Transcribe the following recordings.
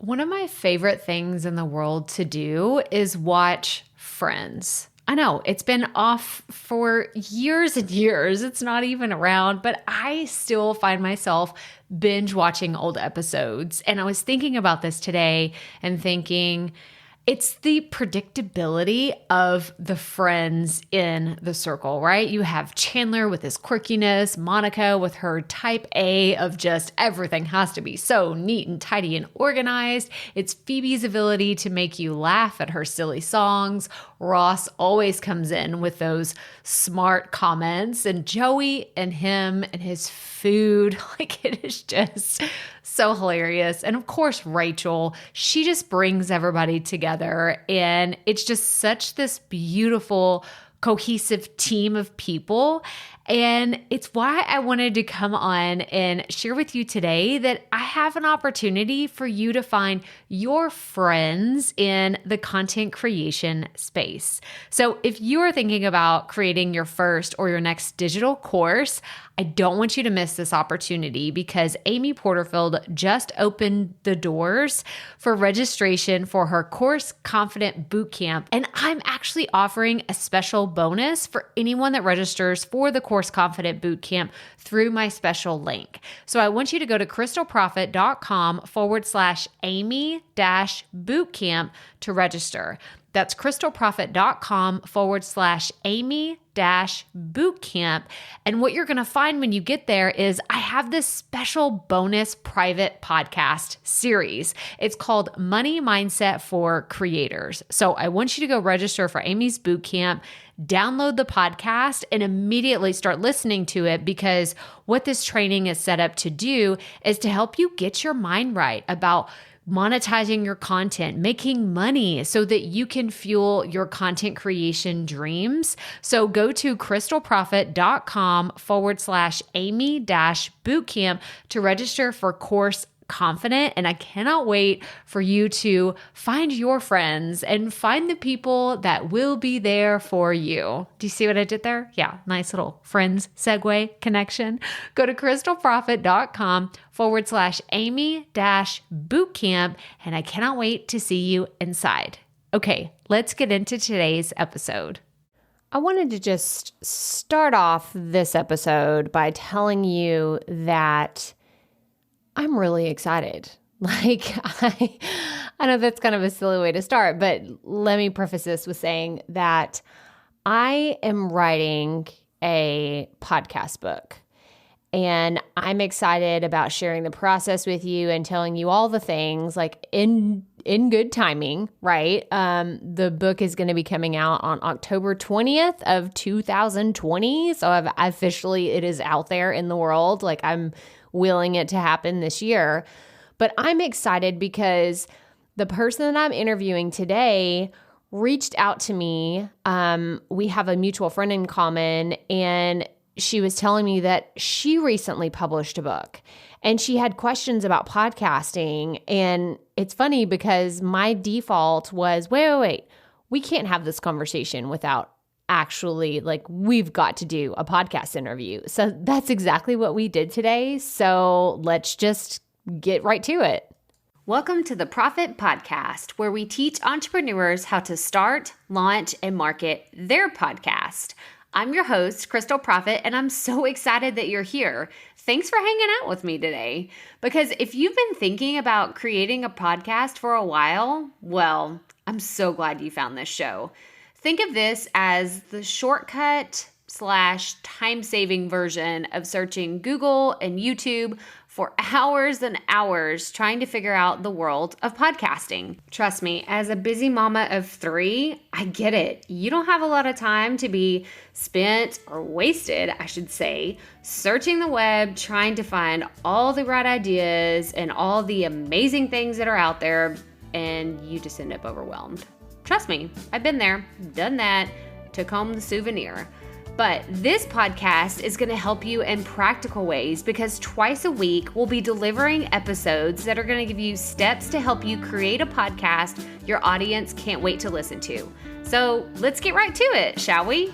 One of my favorite things in the world to do is watch Friends. I know it's been off for years and years. It's not even around, but I still find myself binge watching old episodes. And I was thinking about this today and thinking, it's the predictability of the friends in the circle, right? You have Chandler with his quirkiness, Monica with her type A of just everything has to be so neat and tidy and organized. It's Phoebe's ability to make you laugh at her silly songs. Ross always comes in with those smart comments, and Joey and him and his food, like it is just so hilarious. And of course, Rachel, she just brings everybody together, and it's just such this beautiful, cohesive team of people. And it's why I wanted to come on and share with you today that I have an opportunity for you to find your friends in the content creation space. So if you are thinking about creating your first or your next digital course, I don't want you to miss this opportunity because Amy Porterfield just opened the doors for registration for her Course Confident Bootcamp. And I'm actually offering a special bonus for anyone that registers for the Course Confident Bootcamp through my special link. So I want you to go to crystalprofit.com/Amy-bootcamp to register. That's crystalprofit.com/Amy-bootcamp. And what you're going to find when you get there is I have this special bonus private podcast series. It's called Money Mindset for Creators. So I want you to go register for Amy's bootcamp, download the podcast, and immediately start listening to it, because what this training is set up to do is to help you get your mind right about monetizing your content, making money so that you can fuel your content creation dreams. So go to crystalprofit.com/Amy-bootcamp to register for Course Confident. And I cannot wait for you to find your friends and find the people that will be there for you. Do you see what I did there? Yeah, nice little friends segue connection. Go to crystalprofit.com/Amy-bootcamp. And I cannot wait to see you inside. Okay, let's get into today's episode. I wanted to just start off this episode by telling you that I'm really excited. I know that's kind of a silly way to start, but let me preface this with saying that I am writing a podcast book, and I'm excited about sharing the process with you and telling you all the things like in good timing, right? The book is going to be coming out on October 20th of 2020. So it is out there in the world. Like I'm willing it to happen this year. But I'm excited because the person that I'm interviewing today reached out to me. We have a mutual friend in common, and she was telling me that she recently published a book and she had questions about podcasting. And it's funny because my default was, wait, we can't have this conversation without actually, we've got to do a podcast interview. So that's exactly what we did today. So let's just get right to it. Welcome to the Profit Podcast, where we teach entrepreneurs how to start, launch, and market their podcast. I'm your host, Crystal Profit, and I'm so excited that you're here. Thanks for hanging out with me today. Because if you've been thinking about creating a podcast for a while, well, I'm so glad you found this show. Think of this as the shortcut / time-saving version of searching Google and YouTube for hours and hours trying to figure out the world of podcasting. Trust me, as a busy mama of 3, I get it. You don't have a lot of time to be spent or wasted, I should say, searching the web, trying to find all the right ideas and all the amazing things that are out there, and you just end up overwhelmed. Trust me, I've been there, done that, took home the souvenir. But this podcast is going to help you in practical ways because twice a week we'll be delivering episodes that are going to give you steps to help you create a podcast your audience can't wait to listen to. So let's get right to it, shall we?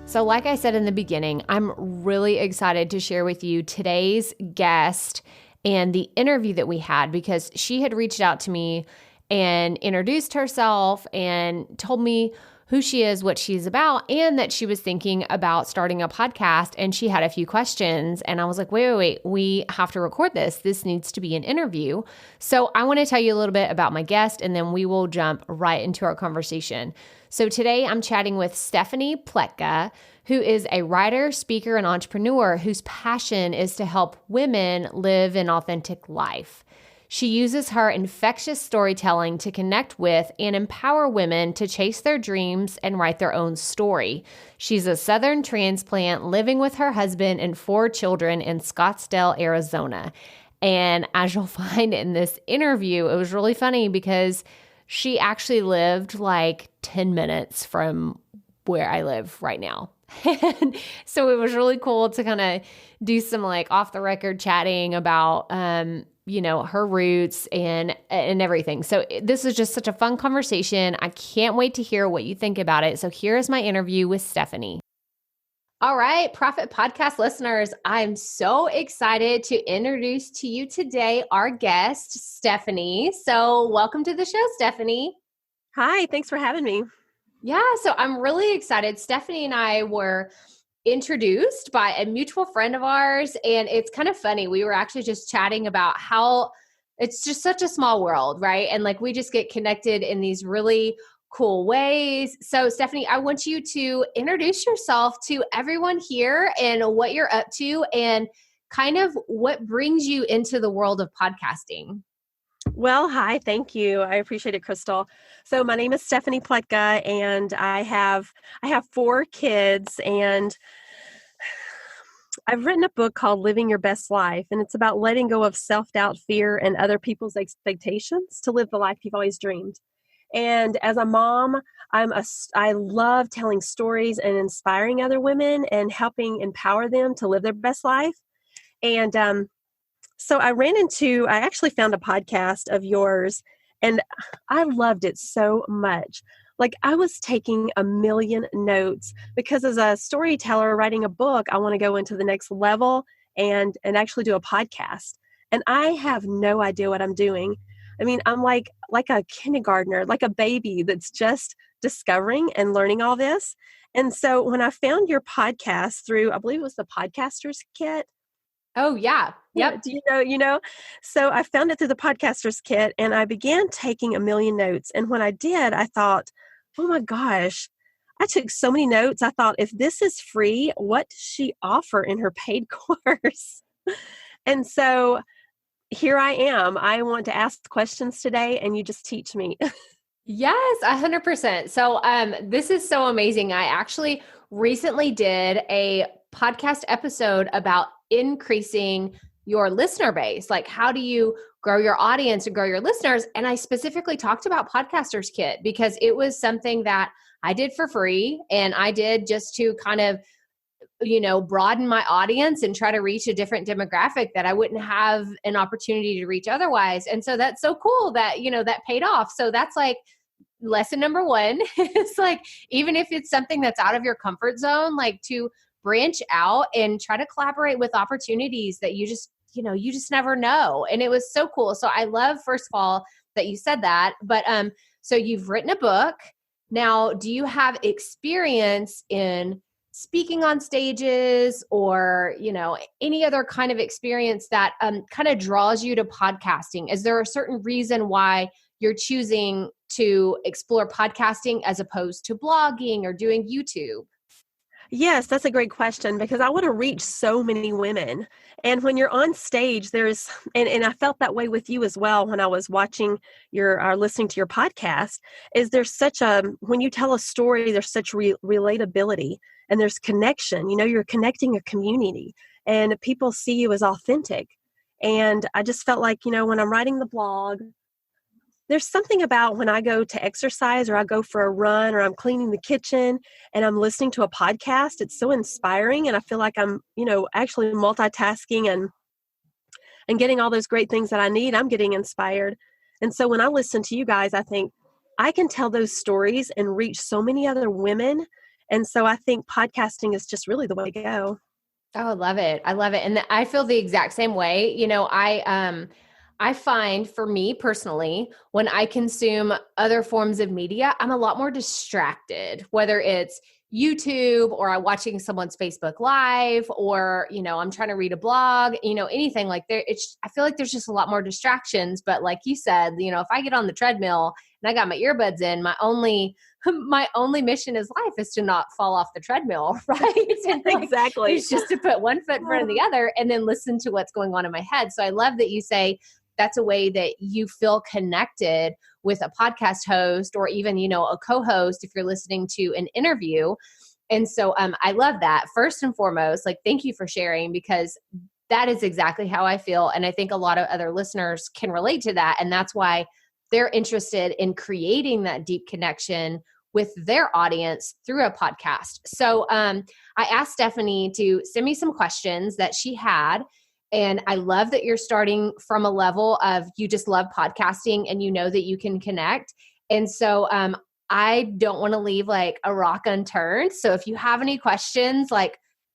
So like I said in the beginning, I'm really excited to share with you today's guest. and the interview that we had, because she had reached out to me and introduced herself and told me who she is, what she's about, and that she was thinking about starting a podcast. And she had a few questions. And I was like, wait, we have to record this. This needs to be an interview. So I want to tell you a little bit about my guest, and then we will jump right into our conversation. So today I'm chatting with Stephanie Pletka, who is a writer, speaker, and entrepreneur whose passion is to help women live an authentic life. She uses her infectious storytelling to connect with and empower women to chase their dreams and write their own story. She's a Southern transplant living with her husband and 4 children in Scottsdale, Arizona. And as you'll find in this interview, it was really funny because she actually lived like 10 minutes from where I live right now. And so it was really cool to kind of do some like off the record chatting about, her roots and everything. So this is just such a fun conversation. I can't wait to hear what you think about it. So here's my interview with Stephanie. All right, Profit Podcast listeners, I'm so excited to introduce to you today our guest, Stephanie. So welcome to the show, Stephanie. Hi, thanks for having me. Yeah, so I'm really excited. Stephanie and I were introduced by a mutual friend of ours, and it's kind of funny. We were actually just chatting about how it's just such a small world, right? And like we just get connected in these really cool ways. So Stephanie, I want you to introduce yourself to everyone here and what you're up to and kind of what brings you into the world of podcasting. Well, hi, thank you. I appreciate it, Crystal. So my name is Stephanie Pletka, and I have 4 kids, and I've written a book called Living Your Best Life, and it's about letting go of self-doubt, fear, and other people's expectations to live the life you've always dreamed. And as a mom, I love telling stories and inspiring other women and helping empower them to live their best life. And so I actually found a podcast of yours, and I loved it so much. Like I was taking a million notes because as a storyteller writing a book, I want to go into the next level and actually do a podcast. And I have no idea what I'm doing. I mean, I'm like a kindergartner, like a baby that's just discovering and learning all this. And so when I found your podcast through, I believe it was the Podcaster's Kit. Oh, yeah. Yep. Do you know? So I found it through the Podcaster's Kit, and I began taking a million notes. And when I did, I thought, oh my gosh, I took so many notes. I thought, if this is free, what does she offer in her paid course? And so here I am. I want to ask questions today, and you just teach me. Yes, 100%. So this is so amazing. I actually recently did a podcast episode about increasing your listener base. Like, how do you grow your audience and grow your listeners? And I specifically talked about Podcaster's Kit because it was something that I did for free, and I did just to kind of, broaden my audience and try to reach a different demographic that I wouldn't have an opportunity to reach otherwise. And so that's so cool that, that paid off. So that's like lesson number 1. It's like, even if it's something that's out of your comfort zone, like to branch out and try to collaborate with opportunities that you just never know. And it was so cool. So I love, first of all, that you said that, but, so you've written a book. Now, do you have experience in speaking on stages or, any other kind of experience that, kind of draws you to podcasting? Is there a certain reason why you're choosing to explore podcasting as opposed to blogging or doing YouTube? Yes, that's a great question because I want to reach so many women. And when you're on stage, and I felt that way with you as well when I was watching or listening to your podcast, is there's when you tell a story, there's such relatability and there's connection. You're connecting a community and people see you as authentic. And I just felt like, when I'm writing the blog, there's something about when I go to exercise or I go for a run or I'm cleaning the kitchen and I'm listening to a podcast, it's so inspiring. And I feel like I'm, actually multitasking and getting all those great things that I need. I'm getting inspired. And so when I listen to you guys, I think I can tell those stories and reach so many other women. And so I think podcasting is just really the way to go. Oh, I love it. I love it. And I feel the exact same way. I find for me personally, when I consume other forms of media, I'm a lot more distracted, whether it's YouTube or I'm watching someone's Facebook Live or, I'm trying to read a blog, anything like there. I feel like there's just a lot more distractions. But like you said, if I get on the treadmill and I got my earbuds in, my only mission in life is to not fall off the treadmill, right? And Exactly. it's just to put one foot in front of the other and then listen to what's going on in my head. So I love that you say that's a way that you feel connected with a podcast host or even, a co-host if you're listening to an interview. And so I love that. First and foremost, thank you for sharing, because that is exactly how I feel. And I think a lot of other listeners can relate to that. And that's why they're interested in creating that deep connection with their audience through a podcast. So I asked Stephanie to send me some questions that she had. And I love that you're starting from a level of you just love podcasting and you know that you can connect. And so I don't want to leave a rock unturned. So if you have any questions,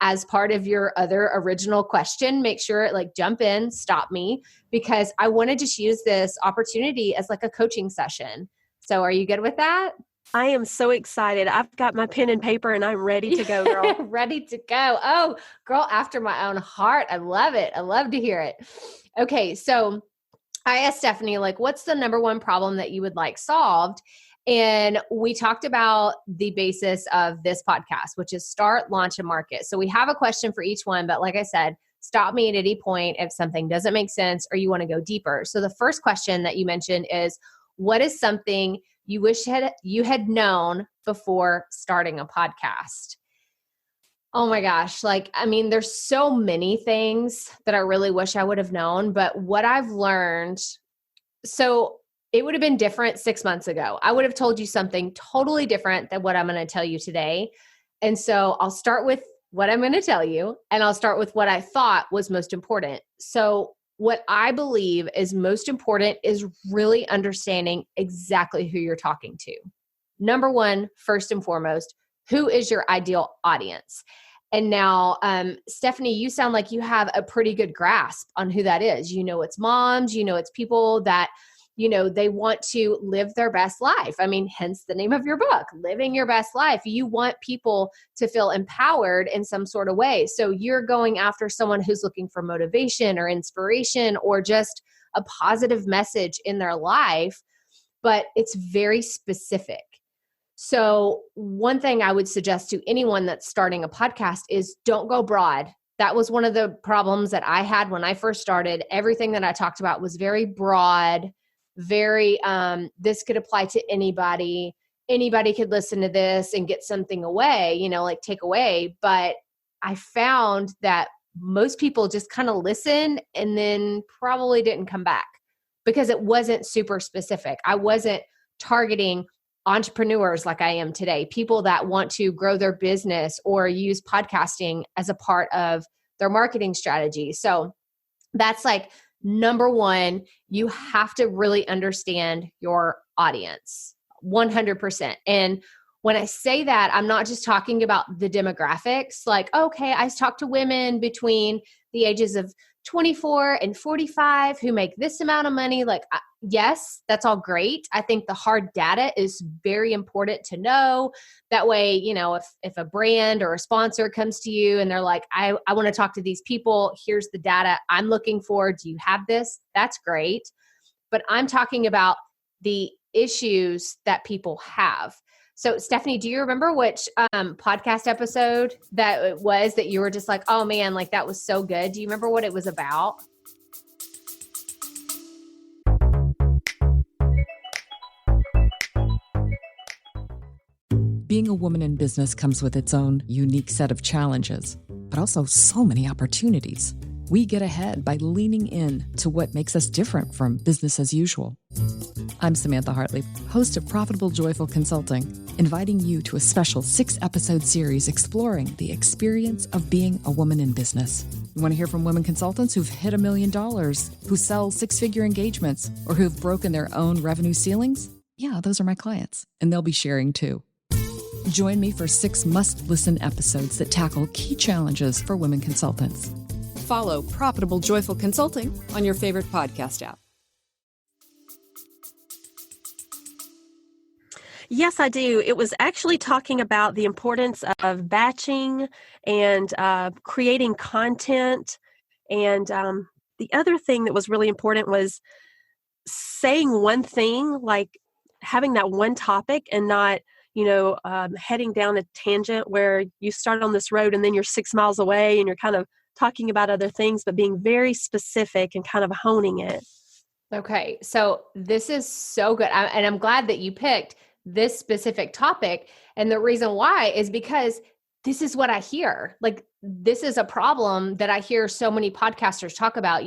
as part of your other original question, make sure jump in, stop me, because I want to just use this opportunity as a coaching session. So are you good with that? I am so excited. I've got my pen and paper and I'm ready to go, girl. Ready to go. Oh, girl after my own heart. I love it. I love to hear it. Okay. So I asked Stephanie, what's the number one problem that you would like solved? And we talked about the basis of this podcast, which is start, launch, and market. So we have a question for each one, but like I said, stop me at any point if something doesn't make sense or you want to go deeper. So the first question that you mentioned is, what is something you wish you had known before starting a podcast? Oh my gosh. There's so many things that I really wish I would have known, but what I've learned, so it would have been different 6 months ago. I would have told you something totally different than what I'm going to tell you today. And so I'll start with what I'm going to tell you, and I'll start with what I thought was most important. So what I believe is most important is really understanding exactly who you're talking to. Number one, first and foremost, who is your ideal audience? And now, Stephanie, you sound like you have a pretty good grasp on who that is. It's moms, it's people that they want to live their best life. Hence the name of your book, Living Your Best Life. You want people to feel empowered in some sort of way. So you're going after someone who's looking for motivation or inspiration or just a positive message in their life, but it's very specific. So one thing I would suggest to anyone that's starting a podcast is don't go broad. That was one of the problems that I had when I first started. Everything that I talked about was very broad, very, this could apply to anybody. Anybody could listen to this and get something away, take away. But I found that most people just kind of listen and then probably didn't come back because it wasn't super specific. I wasn't targeting entrepreneurs like I am today, people that want to grow their business or use podcasting as a part of their marketing strategy. So that's number one, you have to really understand your audience 100%. And when I say that, I'm not just talking about the demographics, okay, I talk to women between the ages of 24 and 45 who make this amount of money. Yes, that's all great. I think the hard data is very important to know. That way, if a brand or a sponsor comes to you and they're like, I want to talk to these people, here's the data I'm looking for. Do you have this? That's great. But I'm talking about the issues that people have. So Stephanie, do you remember which podcast episode that it was that you were just like, oh man, that was so good? Do you remember what it was about? Being a woman in business comes with its own unique set of challenges, but also so many opportunities. We get ahead by leaning in to what makes us different from business as usual. I'm Samantha Hartley, host of Profitable Joyful Consulting, inviting you to a special 6-episode series exploring the experience of being a woman in business. You want to hear from women consultants who've hit $1 million, who sell 6-figure engagements, or who've broken their own revenue ceilings? Yeah, those are my clients, and they'll be sharing too. Join me for 6 must-listen episodes that tackle key challenges for women consultants. Follow Profitable Joyful Consulting on your favorite podcast app. Yes, I do. It was actually talking about the importance of batching and creating content. And the other thing that was really important was saying one thing, like having that one topic and not, heading down a tangent where you start on this road and then you're 6 miles away and you're kind of talking about other things, but being very specific and kind of honing it. Okay. So this is so good. And I'm glad that you picked this specific topic. And the reason why is because this is what I hear. Like, this is a problem that I hear so many podcasters talk about.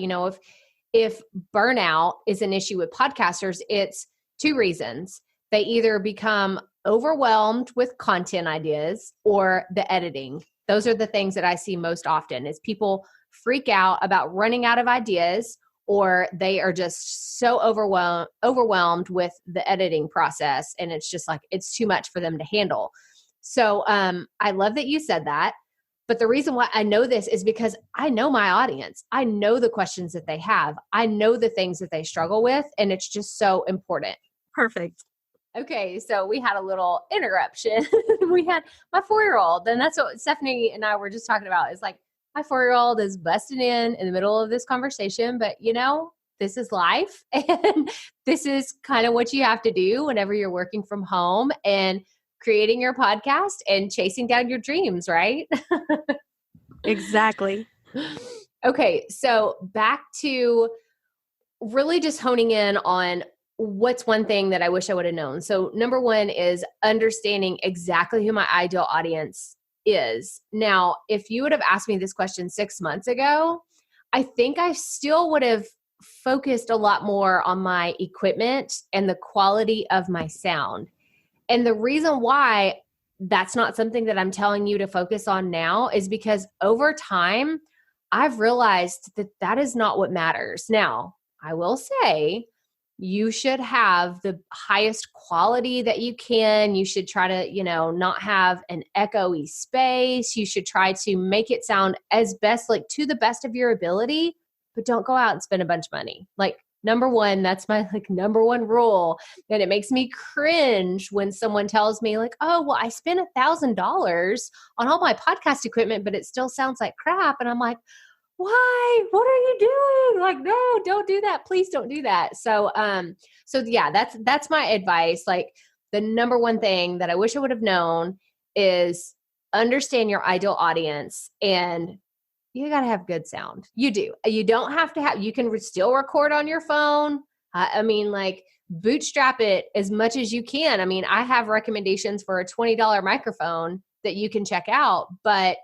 If burnout is an issue with podcasters, it's 2 reasons. They either become overwhelmed with content ideas or the editing. Those are the things that I see most often is people freak out about running out of ideas, or they are just so overwhelmed with the editing process. And it's just like, it's too much for them to handle. So I love that you said that. But the reason why I know this is because I know my audience. I know the questions that they have. I know the things that they struggle with. And it's just so important. Perfect. Okay, so we had a little interruption. We had my 4-year-old, and that's what Stephanie and I were just talking about. Is like, my 4-year-old is busting in the middle of this conversation, but this is life. And this is kind of what you have to do whenever you're working from home and creating your podcast and chasing down your dreams, right? Exactly. Okay, so back to really just honing in on what's one thing that I wish I would have known. So number 1 is understanding exactly who my ideal audience is. Now, if you would have asked me this question 6 months ago, I think I still would have focused a lot more on my equipment and the quality of my sound. And the reason why that's not something that I'm telling you to focus on now is because over time, I've realized that that is not what matters. Now, I will say, you should have the highest quality that you can. You should try to, not have an echoey space. You should try to make it sound as best, like to the best of your ability, but don't go out and spend a bunch of money. Like, number 1, that's my number 1 rule. And it makes me cringe when someone tells me like, oh, well, I spent $1,000 on all my podcast equipment, but it still sounds like crap. And I'm like, why? What are you doing? Like, no, don't do that. Please don't do that. So yeah, that's my advice. Like, the number 1 thing that I wish I would have known is understand your ideal audience, and you got to have good sound. You do. You don't have to have, you can still record on your phone. Bootstrap it as much as you can. I have recommendations for a $20 microphone that you can check out, but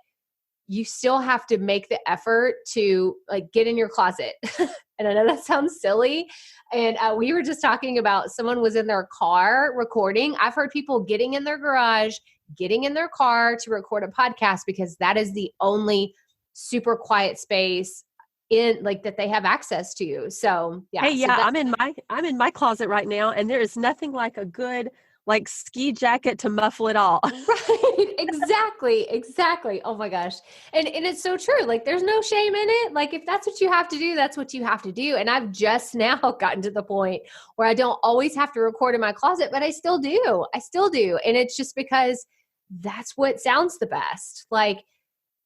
you still have to make the effort to get in your closet. And I know that sounds silly. And we were just talking about someone was in their car recording. I've heard people getting in their garage, getting in their car to record a podcast because that is the only super quiet space that they have access to. So yeah. Hey, yeah, I'm in my closet right now, and there is nothing like a good ski jacket to muffle it all. Right. Exactly. Oh my gosh. And it's so true. There's no shame in it. If that's what you have to do, that's what you have to do. And I've just now gotten to the point where I don't always have to record in my closet, but I still do. And it's just because that's what sounds the best.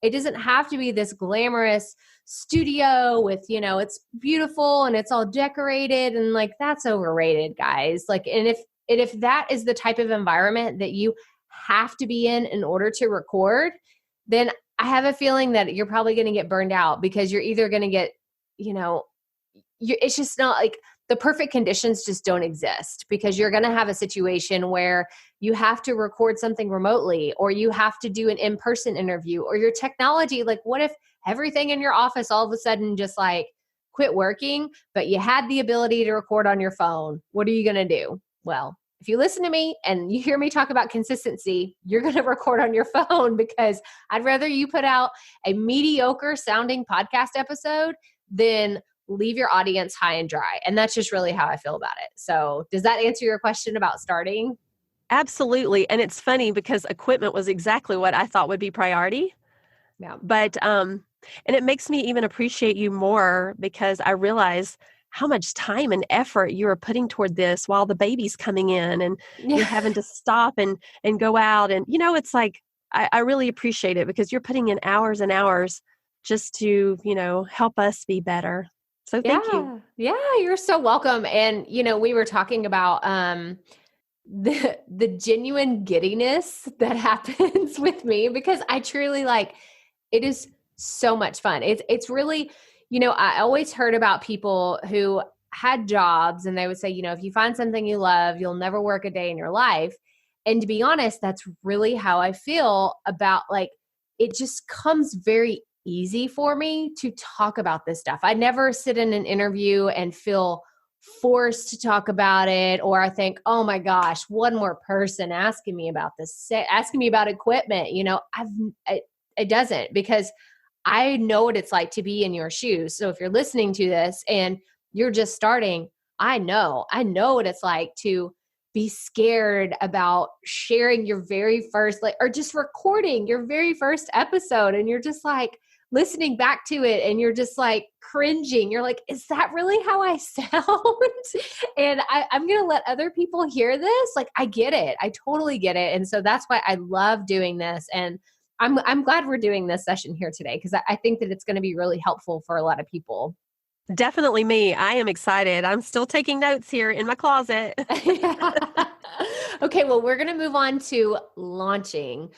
It doesn't have to be this glamorous studio with, it's beautiful and it's all decorated and that's overrated, guys. And if that is the type of environment that you have to be in order to record, then I have a feeling that you're probably going to get burned out because you're either going to get, it's just not the perfect conditions just don't exist because you're going to have a situation where you have to record something remotely or you have to do an in-person interview or your technology. What if everything in your office all of a sudden just quit working, but you had the ability to record on your phone? What are you going to do? Well, if you listen to me and you hear me talk about consistency, you're going to record on your phone because I'd rather you put out a mediocre sounding podcast episode than leave your audience high and dry. And that's just really how I feel about it. So does that answer your question about starting? Absolutely. And it's funny because equipment was exactly what I thought would be priority. Yeah. But, and it makes me even appreciate you more because I realize how much time and effort you are putting toward this while the baby's coming in and you're having to stop and go out. And, it's like, I really appreciate it because you're putting in hours and hours just to, help us be better. So thank you. Yeah, you're so welcome. And, we were talking about, the genuine giddiness that happens with me because I truly it is so much fun. It's really, I always heard about people who had jobs and they would say, if you find something you love, you'll never work a day in your life. And to be honest, that's really how I feel about it just comes very easy for me to talk about this stuff. I never sit in an interview and feel forced to talk about it, or I think, oh my gosh, one more person asking me about this, asking me about equipment. It doesn't, because I know what it's like to be in your shoes. So if you're listening to this and you're just starting, I know what it's like to be scared about sharing your very first, or just recording your very first episode. And you're just listening back to it and you're just cringing. You're like, is that really how I sound? And I'm going to let other people hear this. I get it. I totally get it. And so that's why I love doing this. And I'm glad we're doing this session here today because I think that it's going to be really helpful for a lot of people. Definitely me. I am excited. I'm still taking notes here in my closet. Okay, well, we're going to move on to launching.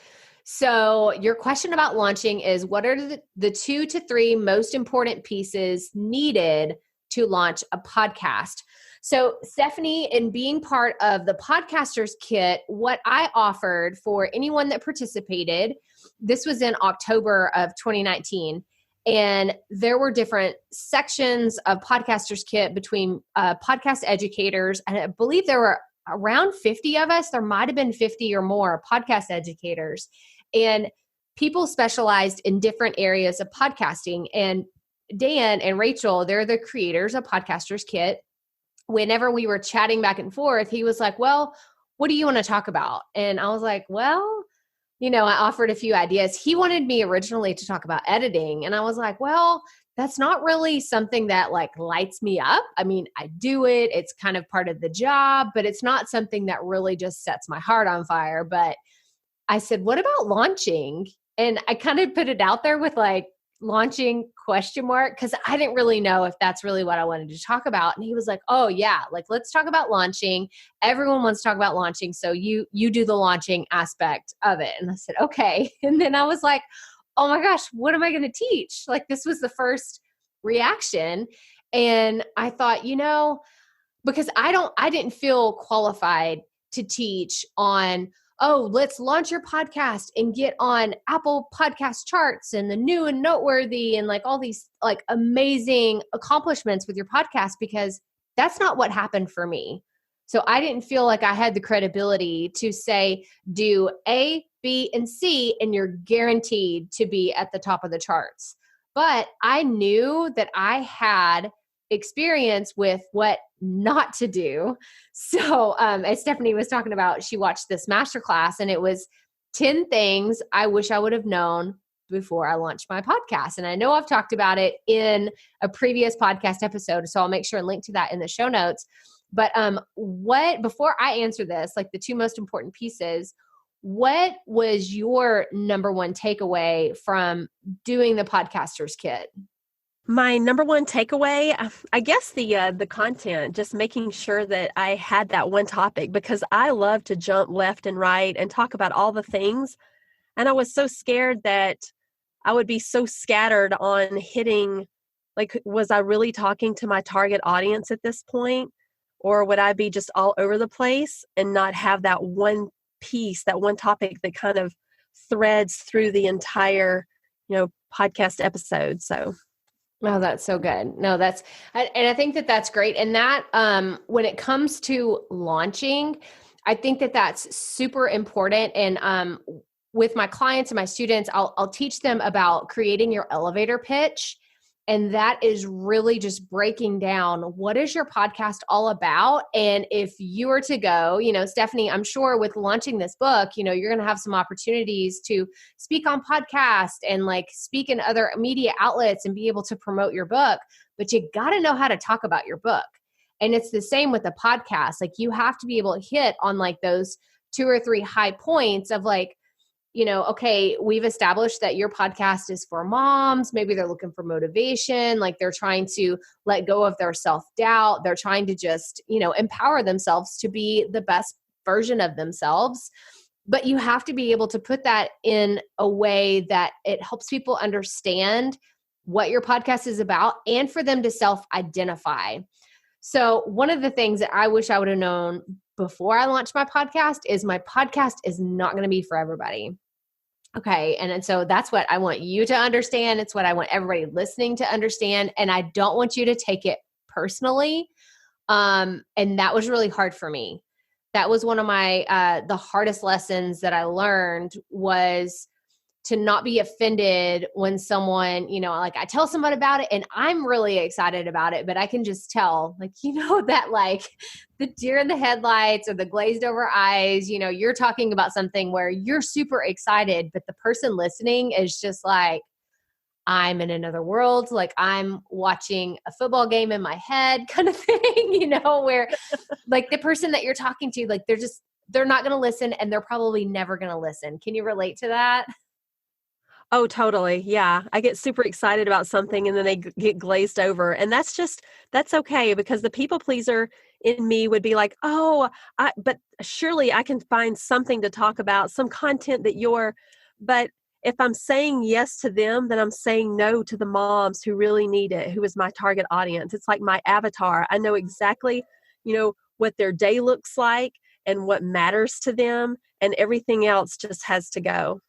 So your question about launching is, what are the 2 to 3 most important pieces needed to launch a podcast? So Stephanie, in being part of the Podcasters Kit, what I offered for anyone that participated, this was in October of 2019. And there were different sections of Podcasters Kit between podcast educators. And I believe there were around 50 of us. There might have been 50 or more podcast educators. And people specialized in different areas of podcasting. And Dan and Rachel, they're the creators of Podcasters Kit. Whenever we were chatting back and forth, he was like, well, what do you want to talk about? And I was like, well, I offered a few ideas. He wanted me originally to talk about editing. And I was like, well, that's not really something that lights me up. I mean, I do it. It's kind of part of the job, but it's not something that really just sets my heart on fire. But I said, what about launching? And I kind of put it out there with launching ? Because I didn't really know if that's really what I wanted to talk about. And he was like, oh yeah, let's talk about launching. Everyone wants to talk about launching. So you do the launching aspect of it. And I said, okay. And then I was like, oh my gosh, what am I going to teach? This was the first reaction. And I thought, because I didn't feel qualified to teach on, oh, let's launch your podcast and get on Apple podcast charts and the new and noteworthy and all these amazing accomplishments with your podcast, because that's not what happened for me. So I didn't feel like I had the credibility to say, do A, B, and C, and you're guaranteed to be at the top of the charts. But I knew that I had experience with what not to do. So as Stephanie was talking about, she watched this masterclass and it was 10 things I wish I would have known before I launched my podcast. And I know I've talked about it in a previous podcast episode, so I'll make sure and link to that in the show notes. But before I answer this, the 2 most important pieces, what was your number one takeaway from doing the Podcasters Kit? My number one takeaway, I guess the content, just making sure that I had that one topic, because I love to jump left and right and talk about all the things. And I was so scared that I would be so scattered on hitting, was I really talking to my target audience at this point? Or would I be just all over the place and not have that one piece, that one topic that kind of threads through the entire, podcast episode? So. Oh, that's so good. No, and I think that that's great. And that, when it comes to launching, I think that that's super important. And, with my clients and my students, I'll teach them about creating your elevator pitch. And that is really just breaking down, what is your podcast all about? And if you were to go, Stephanie, I'm sure with launching this book, you're going to have some opportunities to speak on podcasts and like speak in other media outlets and be able to promote your book. But you got to know how to talk about your book. And it's the same with the podcast. Like you have to be able to hit on like those 2 or 3 high points of like, okay, we've established that your podcast is for moms. Maybe they're looking for motivation. Like they're trying to let go of their self-doubt. They're trying to just, empower themselves to be the best version of themselves. But you have to be able to put that in a way that it helps people understand what your podcast is about and for them to self-identify. So one of the things that I wish I would have known before I launched my podcast is my podcast is not going to be for everybody. Okay. And so that's what I want you to understand. It's what I want everybody listening to understand. And I don't want you to take it personally. And that was really hard for me. That was one of my, the hardest lessons that I learned was to not be offended when someone, like I tell someone about it and I'm really excited about it, but I can just tell like, that like the deer in the headlights or the glazed over eyes, you're talking about something where you're super excited, but the person listening is just like, I'm in another world. Like I'm watching a football game in my head kind of thing, where like the person that you're talking to, like they're not going to listen and they're probably never going to listen. Can you relate to that? Oh, totally. Yeah. I get super excited about something and then they get glazed over. And that's okay because the people pleaser in me would be like, but surely I can find something to talk about, some content but if I'm saying yes to them, then I'm saying no to the moms who really need it, who is my target audience. It's like my avatar. I know exactly, what their day looks like and what matters to them, and everything else just has to go.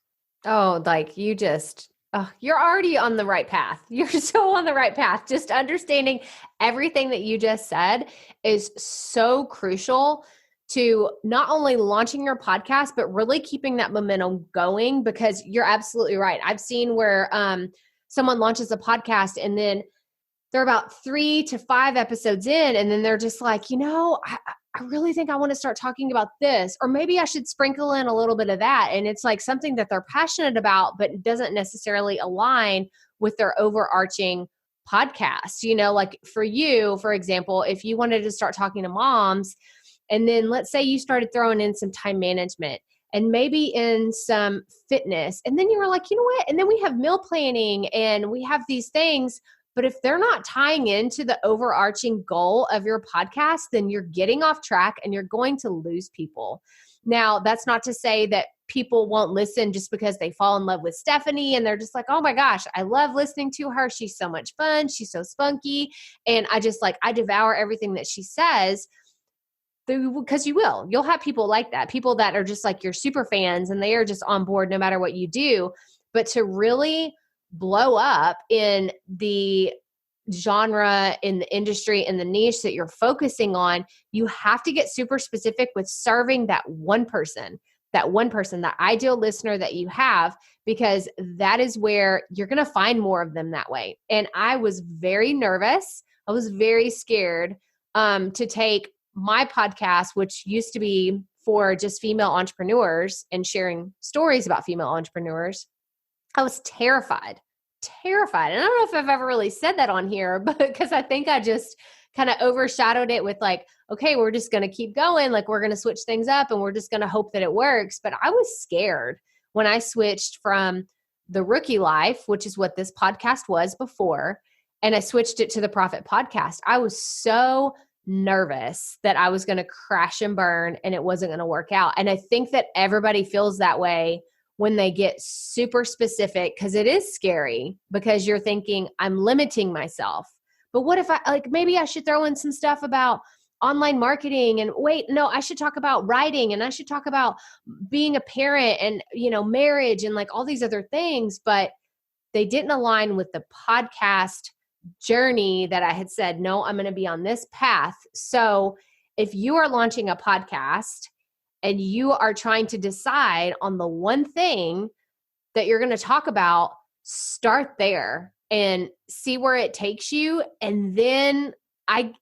Oh, like you're already on the right path. You're so on the right path. Just understanding everything that you just said is so crucial to not only launching your podcast, but really keeping that momentum going, because you're absolutely right. I've seen where someone launches a podcast and then they're about 3 to 5 episodes in, and then they're just like, I really think I want to start talking about this, or maybe I should sprinkle in a little bit of that. And it's like something that they're passionate about, but it doesn't necessarily align with their overarching podcast. Like for you, for example, if you wanted to start talking to moms, and then let's say you started throwing in some time management and maybe in some fitness, and then you were like, you know what? And then we have meal planning and we have these things. But if they're not tying into the overarching goal of your podcast, then you're getting off track and you're going to lose people. Now, that's not to say that people won't listen just because they fall in love with Stephanie and they're just like, oh my gosh, I love listening to her. She's so much fun. She's so spunky. And I devour everything that she says. Because you'll have people like that, people that are just like your super fans and they are just on board no matter what you do. But to really blow up in the genre, in the industry, in the niche that you're focusing on, you have to get super specific with serving that one person, that ideal listener that you have, because that is where you're going to find more of them that way. And I was very nervous. I was very scared to take my podcast, which used to be for just female entrepreneurs and sharing stories about female entrepreneurs. I was terrified. And I don't know if I've ever really said that on here, but because I think I just kind of overshadowed it with like, okay, we're just going to keep going. Like we're going to switch things up and we're just going to hope that it works. But I was scared when I switched from the Rookie Life, which is what this podcast was before, and I switched it to the Profit Podcast. I was so nervous that I was going to crash and burn and it wasn't going to work out. And I think that everybody feels that way when they get super specific, because it is scary, because you're thinking, I'm limiting myself. But what if maybe I should throw in some stuff about online marketing, and wait, no, I should talk about writing, and I should talk about being a parent and, marriage and like all these other things, but they didn't align with the podcast journey that I had said, no, I'm going to be on this path. So if you are launching a podcast and you are trying to decide on the one thing that you're going to talk about, start there and see where it takes you. And then I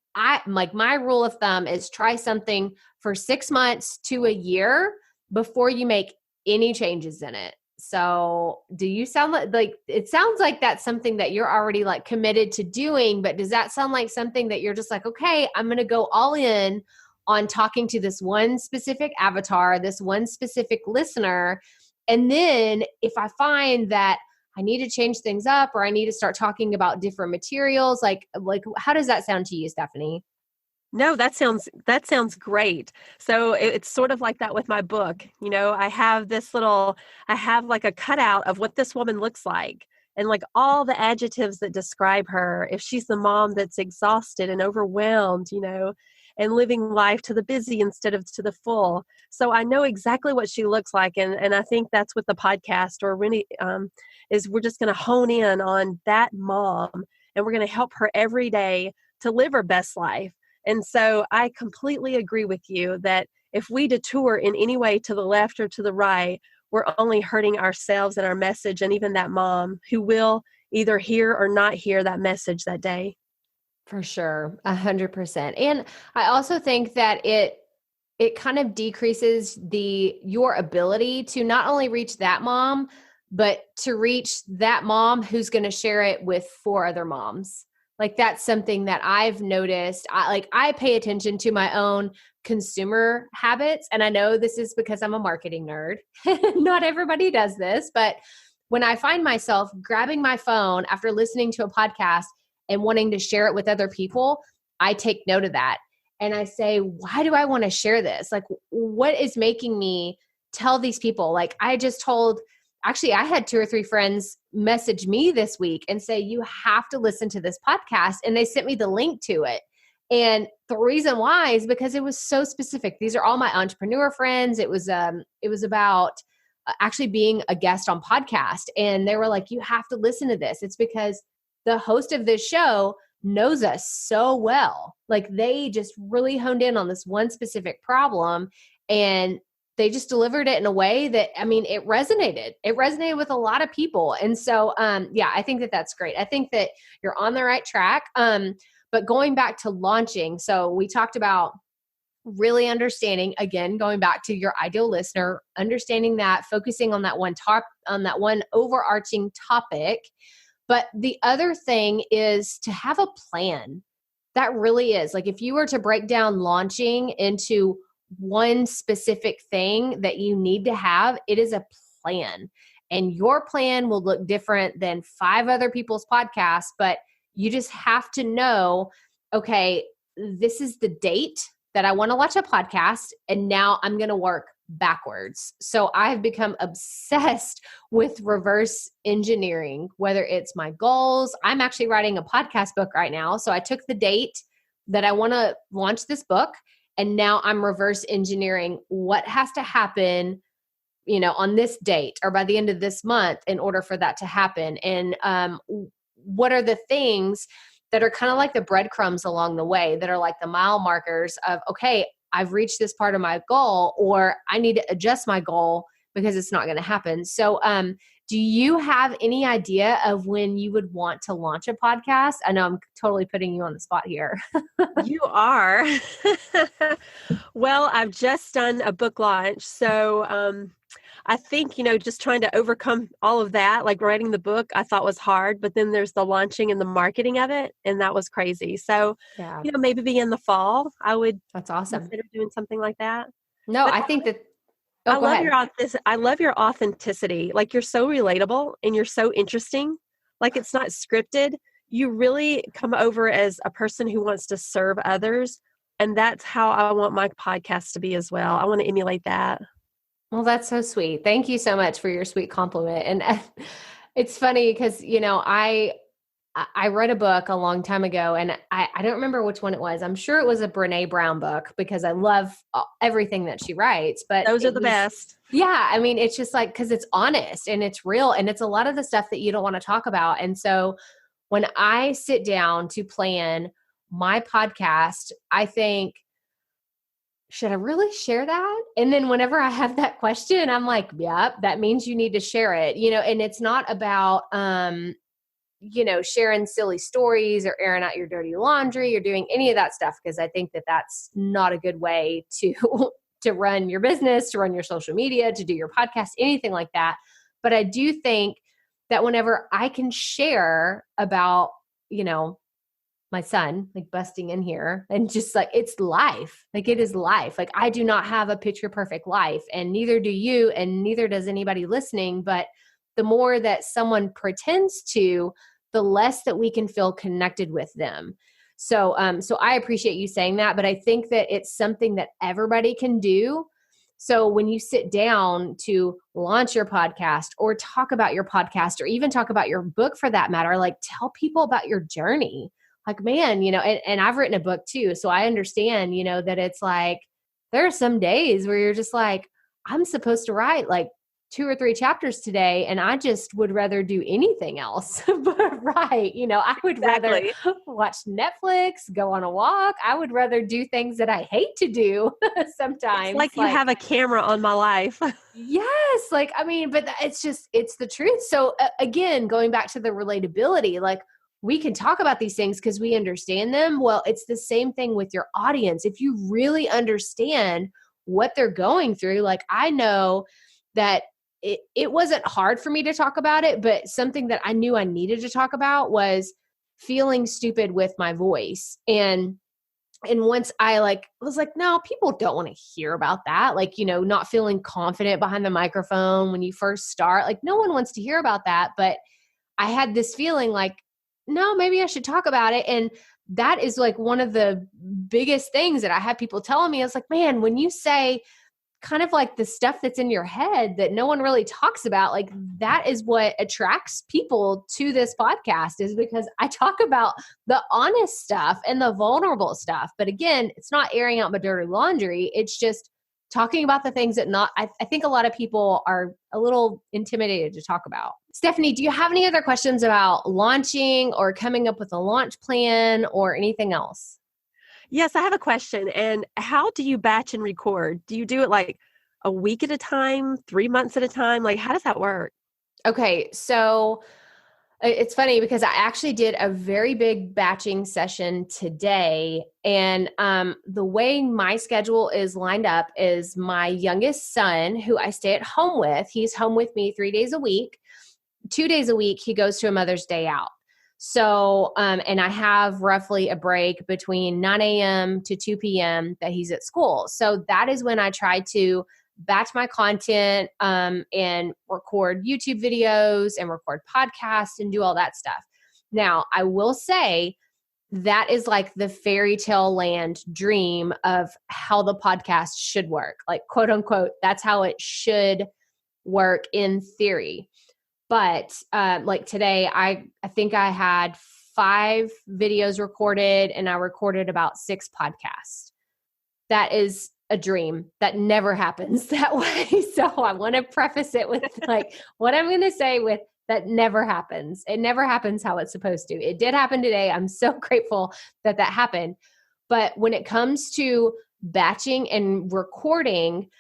like, my rule of thumb is try something for 6 months to a year before you make any changes in it. So do you sound like it sounds like that's something that you're already like committed to doing, but does that sound like something that you're just like, okay, I'm going to go all in on talking to this one specific avatar, this one specific listener. And then if I find that I need to change things up or I need to start talking about different materials, like how does that sound to you, Stephanie? No, that sounds great. So it's sort of like that with my book. I have like a cutout of what this woman looks like and like all the adjectives that describe her. If she's the mom that's exhausted and overwhelmed, and living life to the busy instead of to the full. So I know exactly what she looks like. And I think that's what the podcast or really is we're just going to hone in on that mom and we're going to help her every day to live her best life. And so I completely agree with you that if we detour in any way to the left or to the right, we're only hurting ourselves and our message and even that mom who will either hear or not hear that message that day. For sure. 100%. And I also think that it kind of decreases your ability to not only reach that mom, but to reach that mom who's going to share it with 4 other moms. Like that's something that I've noticed. I pay attention to my own consumer habits. And I know this is because I'm a marketing nerd. Not everybody does this, but when I find myself grabbing my phone after listening to a podcast and wanting to share it with other people, I take note of that. And I say, why do I want to share this? Like, what is making me tell these people? Like I had 2 or 3 friends message me this week and say, you have to listen to this podcast. And they sent me the link to it. And the reason why is because it was so specific. These are all my entrepreneur friends. It was about actually being a guest on podcast. And they were like, you have to listen to this. It's because the host of this show knows us so well. Like they just really honed in on this one specific problem and they just delivered it in a way that, it resonated. It resonated with a lot of people. And so, I think that that's great. I think that you're on the right track. But going back to launching, so we talked about really understanding, again, going back to your ideal listener, understanding that, focusing on that one overarching topic. But the other thing is to have a plan. That really is. Like if you were to break down launching into one specific thing that you need to have, it is a plan. And your plan will look different than 5 other people's podcasts, but you just have to know, okay, this is the date that I want to launch a podcast, and now I'm going to work backwards. So I've become obsessed with reverse engineering, whether it's my goals. I'm actually writing a podcast book right now. So I took the date that I want to launch this book, and now I'm reverse engineering what has to happen, on this date or by the end of this month in order for that to happen. And what are the things that are kind of like the breadcrumbs along the way that are like the mile markers of, okay, I've reached this part of my goal, or I need to adjust my goal because it's not going to happen. So, do you have any idea of when you would want to launch a podcast? I know I'm totally putting you on the spot here. You are. Well, I've just done a book launch. So, I think, just trying to overcome all of that, like writing the book, I thought was hard, but then there's the launching and the marketing of it. And that was crazy. So, Yeah. Maybe be in the fall, I would That's awesome. consider doing something like that. No, But I think that, I love your authenticity. Like you're so relatable and you're so interesting. Like it's not scripted. You really come over as a person who wants to serve others. And that's how I want my podcast to be as well. I want to emulate that. Well, that's so sweet. Thank you so much for your sweet compliment. And it's funny because, I read a book a long time ago and I don't remember which one it was. I'm sure it was a Brene Brown book because I love everything that she writes, but those are the best. Yeah. It's just like, cause it's honest and it's real and it's a lot of the stuff that you don't want to talk about. And so when I sit down to plan my podcast, I think, should I really share that? And then whenever I have that question, I'm like, yep, that means you need to share it, and it's not about, sharing silly stories or airing out your dirty laundry or doing any of that stuff, because I think that that's not a good way to to run your business, to run your social media, to do your podcast, anything like that. But I do think that whenever I can share about, my son, like busting in here and just like, it's life. Like it is life. Like I do not have a picture perfect life, and neither do you, and neither does anybody listening. But the more that someone pretends to, the less that we can feel connected with them. So I appreciate you saying that, but I think that it's something that everybody can do. So when you sit down to launch your podcast or talk about your podcast or even talk about your book for that matter, like tell people about your journey. Like, man, and I've written a book too. So I understand, that it's like, there are some days where you're just like, I'm supposed to write like 2 or 3 chapters today, and I just would rather do anything else but write. I would rather watch Netflix, go on a walk. I would rather do things that I hate to do sometimes. It's like you have a camera on my life. Yes. But it's the truth. So again, going back to the relatability, like we can talk about these things because we understand them. Well, it's the same thing with your audience. If you really understand what they're going through, like I know that it wasn't hard for me to talk about it, but something that I knew I needed to talk about was feeling stupid with my voice. And once I was like, no, people don't want to hear about that. Like, not feeling confident behind the microphone when you first start, like no one wants to hear about that. But I had this feeling like, no, maybe I should talk about it. And that is like one of the biggest things that I had people telling me. I was like, man, when you say kind of like the stuff that's in your head that no one really talks about, like that is what attracts people to this podcast, is because I talk about the honest stuff and the vulnerable stuff. But again, it's not airing out my dirty laundry. It's just talking about the things that I think a lot of people are a little intimidated to talk about. Stephanie, do you have any other questions about launching or coming up with a launch plan or anything else? Yes, I have a question. And how do you batch and record? Do you do it like a week at a time, 3 months at a time? Like, how does that work? Okay. So it's funny because I actually did a very big batching session today. And the way my schedule is lined up is my youngest son, who I stay at home with, he's home with me 3 days a week. 2 days a week, he goes to a Mother's Day out. So, and I have roughly a break between 9 a.m. to 2 p.m. that he's at school. So that is when I try to batch my content and record YouTube videos and record podcasts and do all that stuff. Now, I will say that is like the fairy tale land dream of how the podcast should work. Like, quote unquote, that's how it should work in theory. But like today, I think I had 5 videos recorded and I recorded about 6 podcasts. That is a dream. That never happens that way. So I want to preface it with like what I'm going to say with that never happens. It never happens how it's supposed to. It did happen today. I'm so grateful that happened. But when it comes to batching and recording,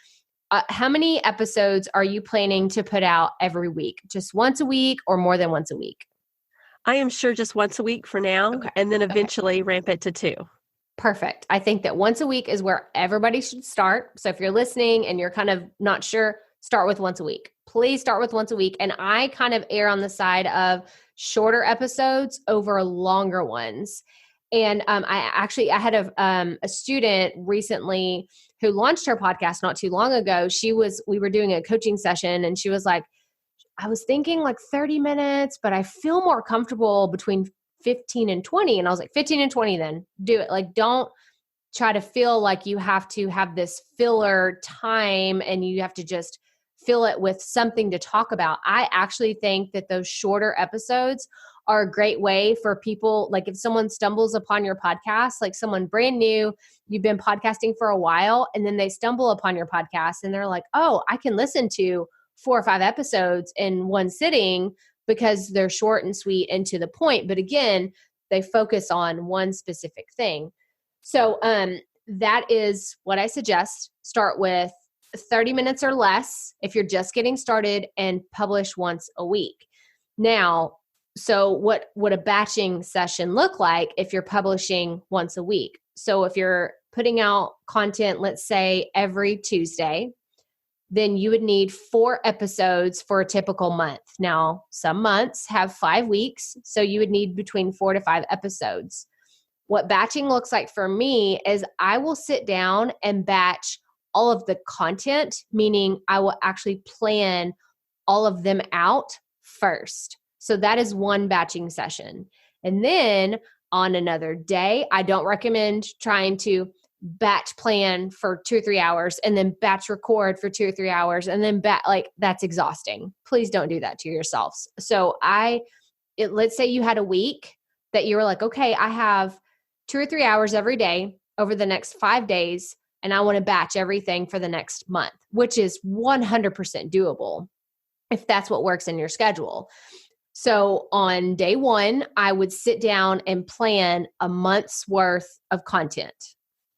how many episodes are you planning to put out every week? Just once a week or more than once a week? I am sure just once a week for now, and then eventually ramp it to 2. Perfect. I think that once a week is where everybody should start. So if you're listening and you're kind of not sure, start with once a week. Please start with once a week. And I kind of err on the side of shorter episodes over longer ones. And I had a student recently who launched her podcast not too long ago. We were doing a coaching session and she was like, I was thinking like 30 minutes, but I feel more comfortable between 15 and 20. And I was like, 15 and 20, then do it. Like, don't try to feel like you have to have this filler time and you have to just fill it with something to talk about. I actually think that those shorter episodes are a great way for people. Like if someone stumbles upon your podcast, like someone brand new, you've been podcasting for a while, and then they stumble upon your podcast and they're like, oh, I can listen to 4 or 5 episodes in one sitting because they're short and sweet and to the point. But again, they focus on one specific thing. So that is what I suggest. Start with 30 minutes or less if you're just getting started and publish once a week. Now, So what would a batching session look like if you're publishing once a week? So if you're putting out content, let's say every Tuesday, then you would need 4 episodes for a typical month. Now, some months have 5 weeks, so you would need between 4 to 5 episodes. What batching looks like for me is I will sit down and batch all of the content, meaning I will actually plan all of them out first. So that is one batching session. And then on another day, I don't recommend trying to batch plan for 2 or 3 hours and then batch record for 2 or 3 hours and then that's exhausting. Please don't do that to yourselves. So let's say you had a week that you were like, okay, I have 2 or 3 hours every day over the next 5 days, and I want to batch everything for the next month, which is 100% doable if that's what works in your schedule. So on day 1, I would sit down and plan a month's worth of content.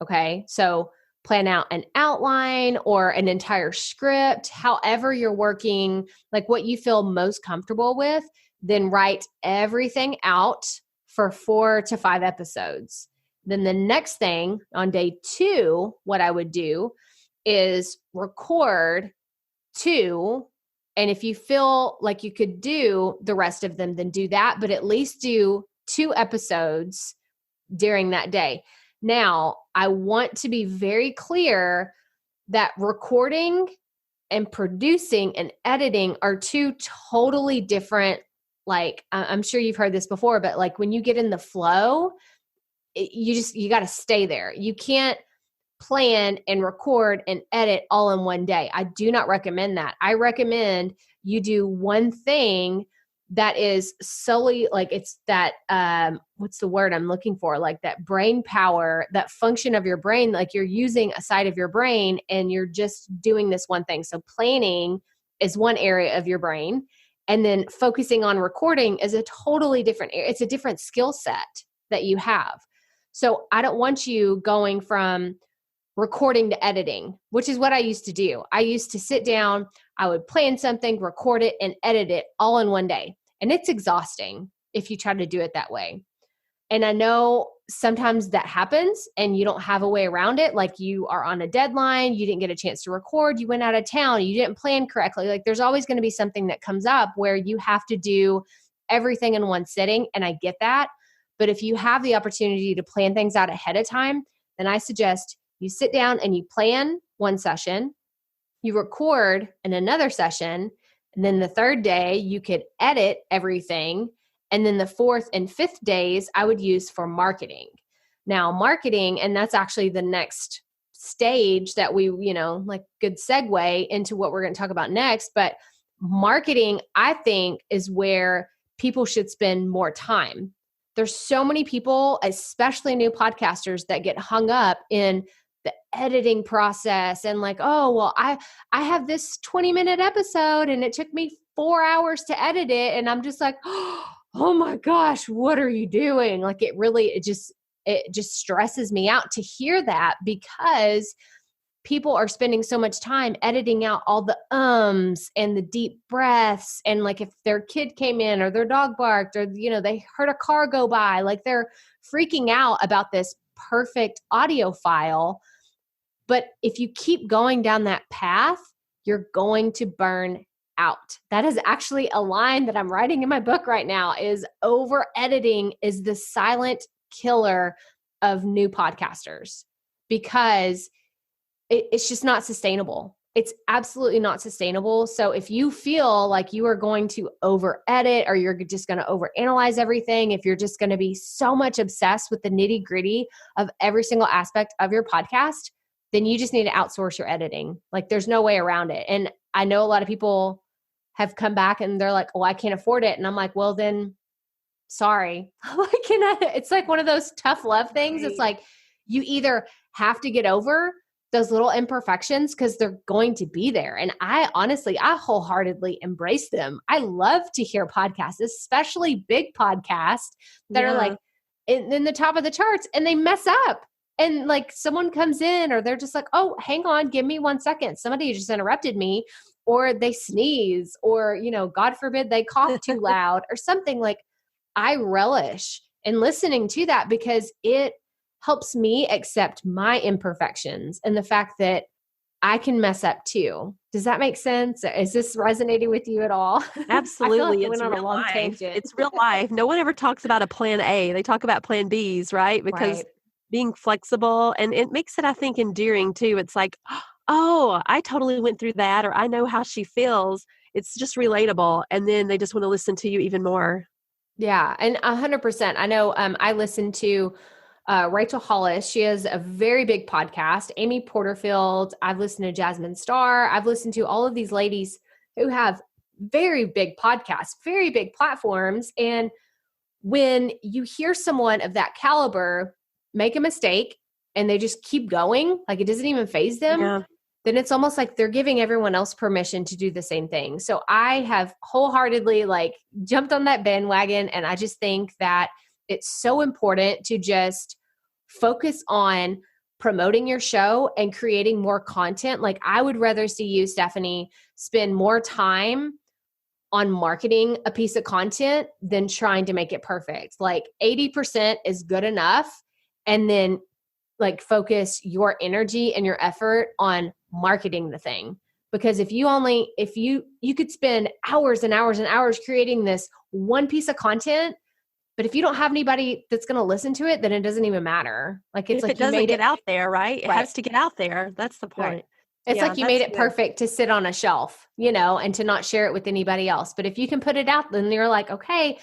Okay. So plan out an outline or an entire script, however you're working, like what you feel most comfortable with, then write everything out for 4 to 5 episodes. Then the next thing on day 2, what I would do is record 2. And if you feel like you could do the rest of them, then do that, but at least do 2 episodes during that day. Now, I want to be very clear that recording and producing and editing are 2 totally different, like, I'm sure you've heard this before, but like when you get in the flow, you got to stay there. You can't plan and record and edit all in one day. I do not recommend that. I recommend you do one thing that is solely like it's that, what's the word I'm looking for? Like that brain power, that function of your brain, like you're using a side of your brain and you're just doing this one thing. So planning is one area of your brain. And then focusing on recording is a totally different area. It's a different skill set that you have. So I don't want you going from recording to editing, which is what I used to do. I used to sit down, I would plan something, record it, and edit it all in one day. And it's exhausting if you try to do it that way. And I know sometimes that happens and you don't have a way around it. Like you are on a deadline, you didn't get a chance to record, you went out of town, you didn't plan correctly. Like there's always going to be something that comes up where you have to do everything in one sitting. And I get that. But if you have the opportunity to plan things out ahead of time, then I suggest you sit down and you plan one session, you record in another session, and then the third day you could edit everything. And then the 4th and 5th days I would use for marketing. Now marketing, and that's actually the next stage that we, like good segue into what we're going to talk about next. But marketing, I think, is where people should spend more time. There's so many people, especially new podcasters, that get hung up in the editing process and like, oh, well, I have this 20-minute episode and it took me 4 hours to edit it. And I'm just like, oh my gosh, what are you doing? Like it just stresses me out to hear that, because people are spending so much time editing out all the ums and the deep breaths. And like if their kid came in or their dog barked or, they heard a car go by, like they're freaking out about this perfect audio file. But if you keep going down that path, you're going to burn out. That is actually a line that I'm writing in my book right now, is over editing is the silent killer of new podcasters, because it's just not sustainable. It's absolutely not sustainable. So if you feel like you are going to over edit or you're just going to over analyze everything, if you're just going to be so much obsessed with the nitty gritty of every single aspect of your podcast, then you just need to outsource your editing. Like there's no way around it. And I know a lot of people have come back and they're like, oh, I can't afford it. And I'm like, well, then sorry. It's like one of those tough love things. Right. It's like you either have to get over those little imperfections because they're going to be there. And I wholeheartedly embrace them. I love to hear podcasts, especially big podcasts that are like in the top of the charts and they mess up. And like someone comes in or they're just like, oh, hang on, give me 1 second. Somebody just interrupted me. or they sneeze, or, God forbid they cough too loud or something. Like, I relish in listening to that because it helps me accept my imperfections and the fact that I can mess up too. Does that make sense? Is this resonating with you at all? Absolutely. I feel like I It's went on a real long life. tangent. It's real life. No one ever talks about a plan A. They talk about plan Bs, right? Because Right. being flexible, and it makes it, I think, endearing too. It's like, oh, I totally went through that, or I know how she feels. It's just relatable. And then they just want to listen to you even more. Yeah. And 100%. I know I listened to Rachel Hollis. She has a very big podcast. Amy Porterfield. I've listened to Jasmine Star. I've listened to all of these ladies who have very big podcasts, very big platforms. And when you hear someone of that caliber make a mistake and they just keep going, like it doesn't even faze them, Yeah. then it's almost like they're giving everyone else permission to do the same thing. So I have wholeheartedly jumped on that bandwagon. And I just think that it's so important to just focus on promoting your show and creating more content. Like, I would rather see you, Stephanie, spend more time on marketing a piece of content than trying to make it perfect. Like 80% is good enough. And then focus your energy and your effort on marketing the thing. Because if you could spend hours and hours and hours creating this one piece of content, but if you don't have anybody that's going to listen to it, then it doesn't even matter. Like, it's If like it you doesn't made get it out there, right? It right. has to get out there. That's the point. Right. It's Yeah, like you made that's it good. perfect to sit on a shelf, and to not share it with anybody else. But if you can put it out, then you're like, okay.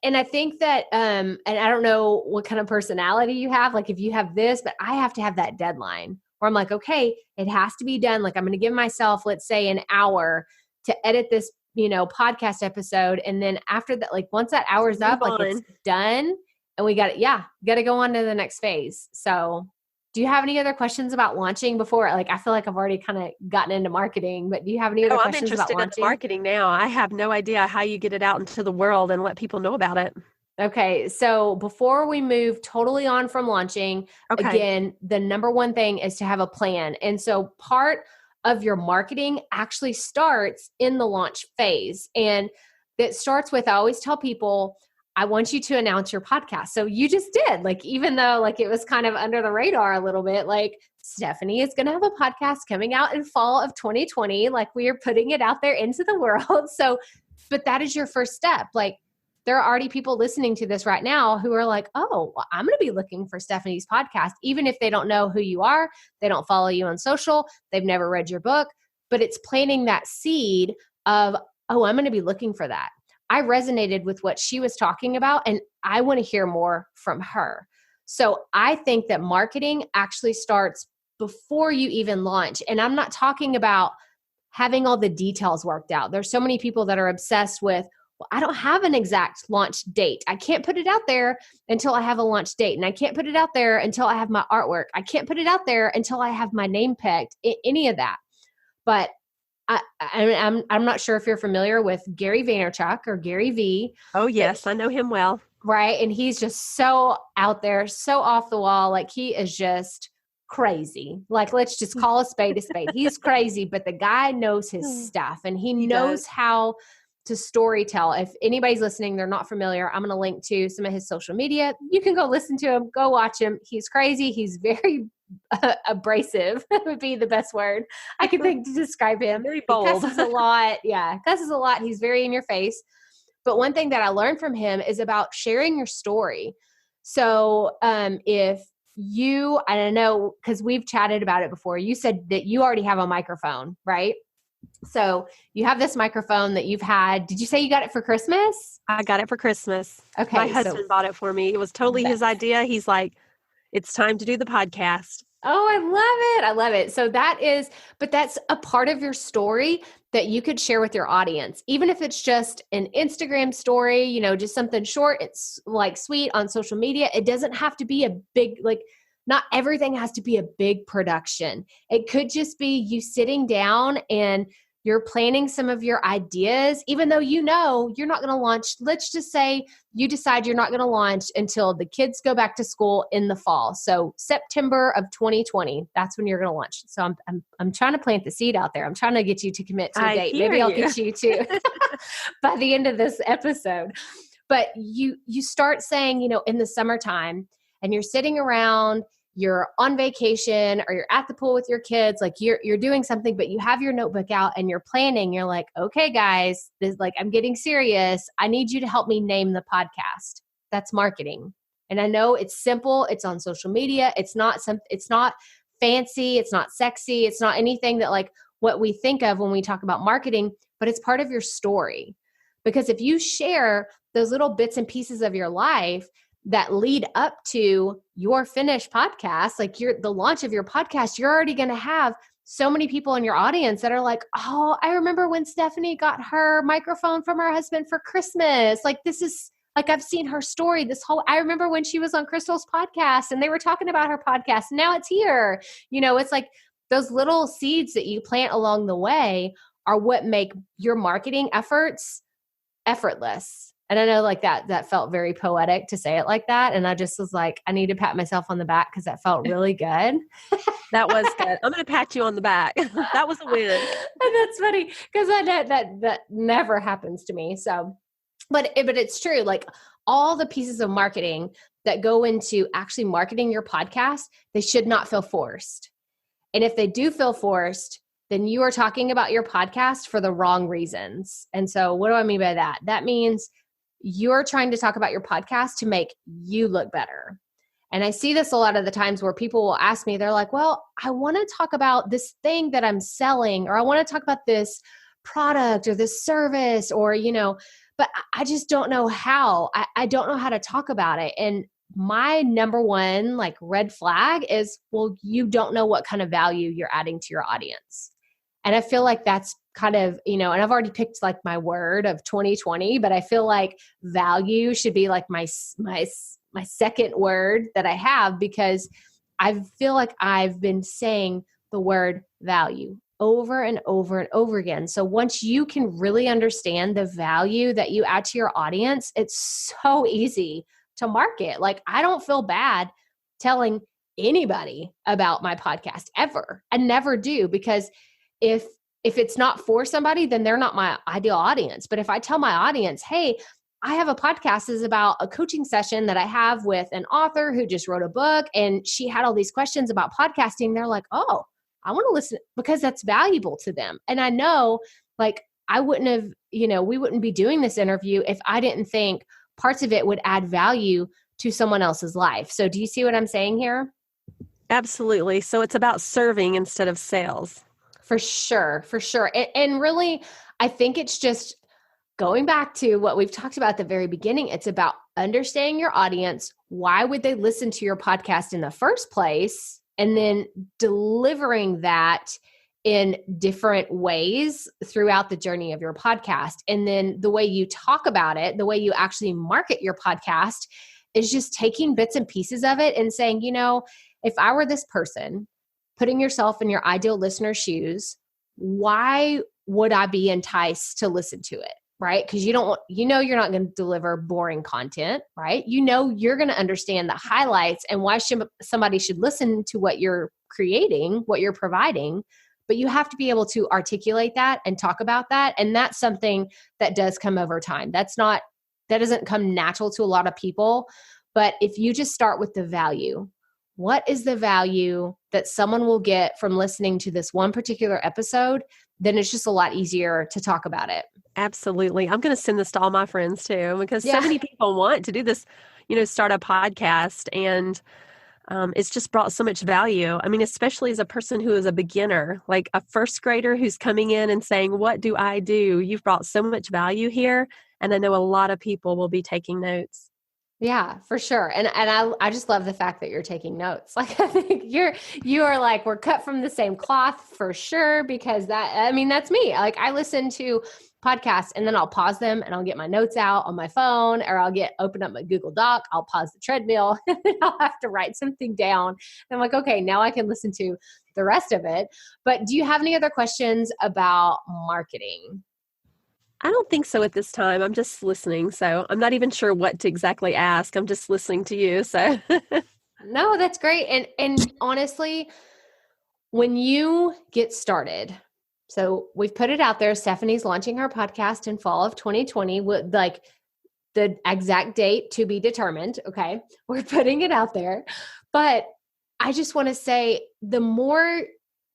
And I think that, and I don't know what kind of personality you have, like if you have this, but I have to have that deadline where I'm like, okay, it has to be done. Like, I'm going to give myself, let's say, an hour to edit this, podcast episode. And then after that, once that hour's up, it's done and we got to go on to the next phase. So do you have any other questions about launching before? I feel like I've already kind of gotten into marketing, but do you have any other questions about launching? I'm interested in the marketing now. I have no idea how you get it out into the world and let people know about it. Okay. So before we move totally on from launching, again, the number one thing is to have a plan. And so part of your marketing actually starts in the launch phase. And that starts with, I always tell people, I want you to announce your podcast. So you just did, even though it was kind of under the radar a little bit, Stephanie is going to have a podcast coming out in fall of 2020. We are putting it out there into the world. So, but that is your first step. There are already people listening to this right now who are like, oh, well, I'm going to be looking for Stephanie's podcast, even if they don't know who you are, they don't follow you on social, they've never read your book, but it's planting that seed of, oh, I'm going to be looking for that. I resonated with what she was talking about, and I want to hear more from her. So I think that marketing actually starts before you even launch. And I'm not talking about having all the details worked out. There's so many people that are obsessed with, well, I don't have an exact launch date. I can't put it out there until I have a launch date. And I can't put it out there until I have my artwork. I can't put it out there until I have my name pegged, any of that. But I'm not sure if you're familiar with Gary Vaynerchuk or Gary V. Oh, yes. I know him well. Right. And he's just so out there, so off the wall. He is just crazy. Let's just call a spade a spade. He's crazy, but the guy knows his stuff and he knows how to storytell. If anybody's listening, they're not familiar, I'm going to link to some of his social media. You can go listen to him, go watch him. He's crazy. He's very abrasive would be the best word I could think to describe him. Very bold. He cusses a lot. Yeah. Cusses a lot. He's very in your face. But one thing that I learned from him is about sharing your story. So if you, I don't know, because we've chatted about it before, you said that you already have a microphone, right? So you have this microphone that you've had. Did you say you got it for Christmas? I got it for Christmas. Okay. My husband bought it for me. It was totally his idea. He's like, it's time to do the podcast. Oh, I love it. I love it. So that's a part of your story that you could share with your audience. Even if it's just an Instagram story, just something short, it's sweet on social media. It doesn't have to be a big, not everything has to be a big production. It could just be you sitting down and You're planning some of your ideas, even though you know you're not going to launch. Let's just say you decide you're not going to launch until the kids go back to school in the fall. So September of 2020, that's when you're going to launch. So I'm trying to plant the seed out there. I'm trying to get you to commit to a date. Maybe I'll get you to by the end of this episode. But you start saying, in the summertime, and you're sitting around, you're on vacation, or you're at the pool with your kids, like you're doing something, but you have your notebook out and you're planning. You're like, okay, guys, I'm getting serious. I need you to help me name the podcast. That's marketing. And I know it's simple. It's on social media. It's not fancy. It's not sexy. It's not anything that like what we think of when we talk about marketing, but it's part of your story. Because if you share those little bits and pieces of your life that lead up to your finished podcast, like the launch of your podcast, you're already going to have so many people in your audience that are like, oh, I remember when Stephanie got her microphone from her husband for Christmas. Like, this is like, I've seen her story I remember when she was on Crystal's podcast and they were talking about her podcast. Now it's here. It's like those little seeds that you plant along the way are what make your marketing efforts effortless. And I know like that felt very poetic to say it like that. And I just was like, I need to pat myself on the back because that felt really good. That was good. I'm going to pat you on the back. That was a win. And that's funny because that never happens to me. So, but it's true. Like all the pieces of marketing that go into actually marketing your podcast, they should not feel forced. And if they do feel forced, then you are talking about your podcast for the wrong reasons. And so what do I mean by that? That means you're trying to talk about your podcast to make you look better. And I see this a lot of the times where people will ask me, they're like, well, I want to talk about this thing that I'm selling, or I want to talk about this product or this service, or, but I just don't know how. I don't know how to talk about it. And my number one like red flag is, well, you don't know what kind of value you're adding to your audience. And I feel like that's kind of, and I've already picked like my word of 2020, but I feel like value should be like my second word that I have, because I feel like I've been saying the word value over and over and over again. So once you can really understand the value that you add to your audience, it's so easy to market. Like I don't feel bad telling anybody about my podcast ever. I never do, because if it's not for somebody, then they're not my ideal audience. But if I tell my audience, hey, I have a podcast is about a coaching session that I have with an author who just wrote a book, and she had all these questions about podcasting. They're like, oh, I want to listen, because that's valuable to them. And I know like I wouldn't have, we wouldn't be doing this interview if I didn't think parts of it would add value to someone else's life. So do you see what I'm saying here? Absolutely. So it's about serving instead of sales. For sure. And really, I think it's just going back to what we've talked about at the very beginning. It's about understanding your audience. Why would they listen to your podcast in the first place? And then delivering that in different ways throughout the journey of your podcast. And then the way you talk about it, the way you actually market your podcast is just taking bits and pieces of it and saying, if I were this person, putting yourself in your ideal listener's shoes, why would I be enticed to listen to it? Right? Because you're not going to deliver boring content, right? You're going to understand the highlights and why somebody should listen to what you're creating, what you're providing. But you have to be able to articulate that and talk about that. And that's something that does come over time. That doesn't come natural to a lot of people. But if you just start with the value, what is the value that someone will get from listening to this one particular episode, then it's just a lot easier to talk about it. Absolutely. I'm going to send this to all my friends too, because so many people want to do this, start a podcast, and it's just brought so much value. I mean, especially as a person who is a beginner, like a first grader who's coming in and saying, what do I do? You've brought so much value here. And I know a lot of people will be taking notes. Yeah, for sure. And I just love the fact that you're taking notes. Like I think you are like, we're cut from the same cloth for sure, because that's me. Like I listen to podcasts and then I'll pause them and I'll get my notes out on my phone, or I'll open up my Google Doc, I'll pause the treadmill and then I'll have to write something down. And I'm like, okay, now I can listen to the rest of it. But do you have any other questions about marketing? I don't think so at this time. I'm just listening. So I'm not even sure what to exactly ask. I'm just listening to you. So No, that's great. And honestly, when you get started, so we've put it out there, Stephanie's launching her podcast in fall of 2020 with like the exact date to be determined. Okay. We're putting it out there. But I just want to say, the more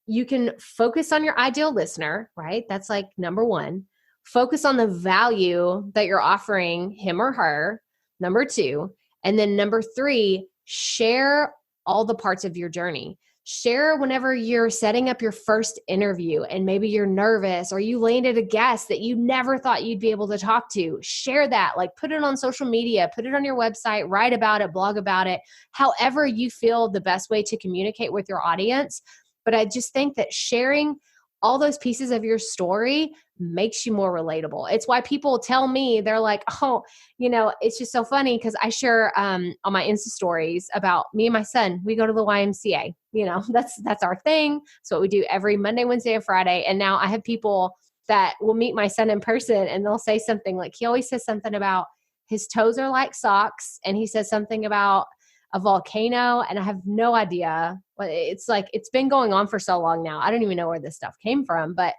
you can focus on your ideal listener, right? That's like number one. Focus on the value that you're offering him or her, number two. And then number three, share all the parts of your journey. Share whenever you're setting up your first interview and maybe you're nervous or you landed a guest that you never thought you'd be able to talk to. Share that, like put it on social media, put it on your website, write about it, blog about it, however you feel the best way to communicate with your audience. But I just think that sharing all those pieces of your story makes you more relatable. It's why people tell me, they're like, oh, it's just so funny because I share on my Insta stories about me and my son. We go to the YMCA. That's our thing. It's what we do every Monday, Wednesday, and Friday. And now I have people that will meet my son in person and they'll say something like, he always says something about his toes are like socks. And he says something about a volcano, and I have no idea. It's like, it's been going on for so long now. I don't even know where this stuff came from, but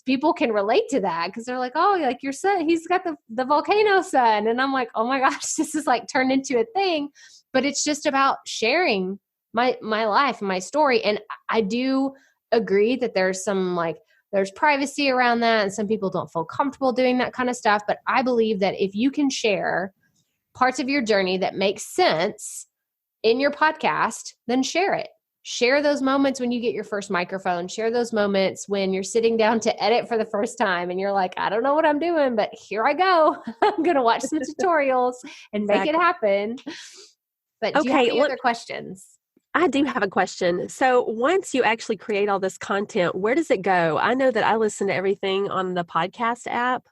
people can relate to that because they're like, oh, like your son, he's got the volcano son. And I'm like, oh my gosh, this is like turned into a thing. But it's just about sharing my life and my story. And I do agree that there's there's privacy around that. And some people don't feel comfortable doing that kind of stuff. But I believe that if you can share parts of your journey that make sense in your podcast, then share it. Share those moments when you get your first microphone. Share those moments when you're sitting down to edit for the first time and you're like, I don't know what I'm doing, but here I go. I'm going to watch some tutorials and make it happen. But do you have any other questions? I do have a question. So once you actually create all this content, where does it go? I know that I listen to everything on the podcast app.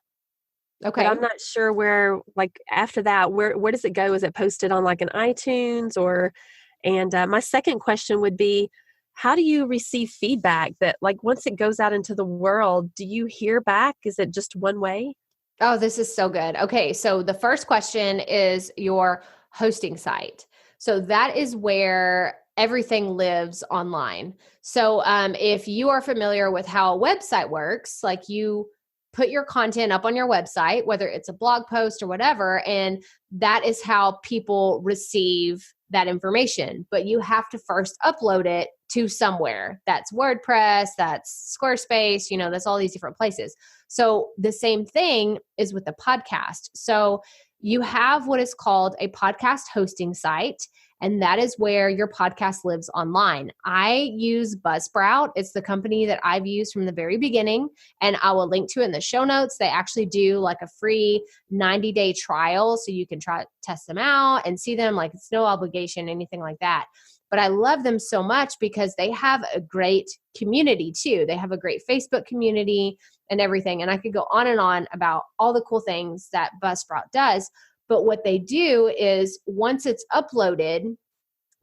Okay. But I'm not sure where, like after that, where does it go? Is it posted on like an iTunes or, and my second question would be, how do you receive feedback that like once it goes out into the world, do you hear back? Is it just one way? Oh, this is so good. Okay. So the first question is your hosting site. So that is where everything lives online. So if you are familiar with how a website works, like you put your content up on your website, whether it's a blog post or whatever, and that is how people receive that information. But you have to first upload it to somewhere. That's WordPress, that's Squarespace, that's all these different places. So the same thing is with the podcast. So you have what is called a podcast hosting site, and that is where your podcast lives online. I use Buzzsprout. It's the company that I've used from the very beginning, and I will link to it in the show notes. They actually do like a free 90-day trial, so you can test them out and see them. Like it's no obligation, anything like that. But I love them so much because they have a great community too. They have a great Facebook community and everything. And I could go on and on about all the cool things that Buzzsprout does. But what they do is once it's uploaded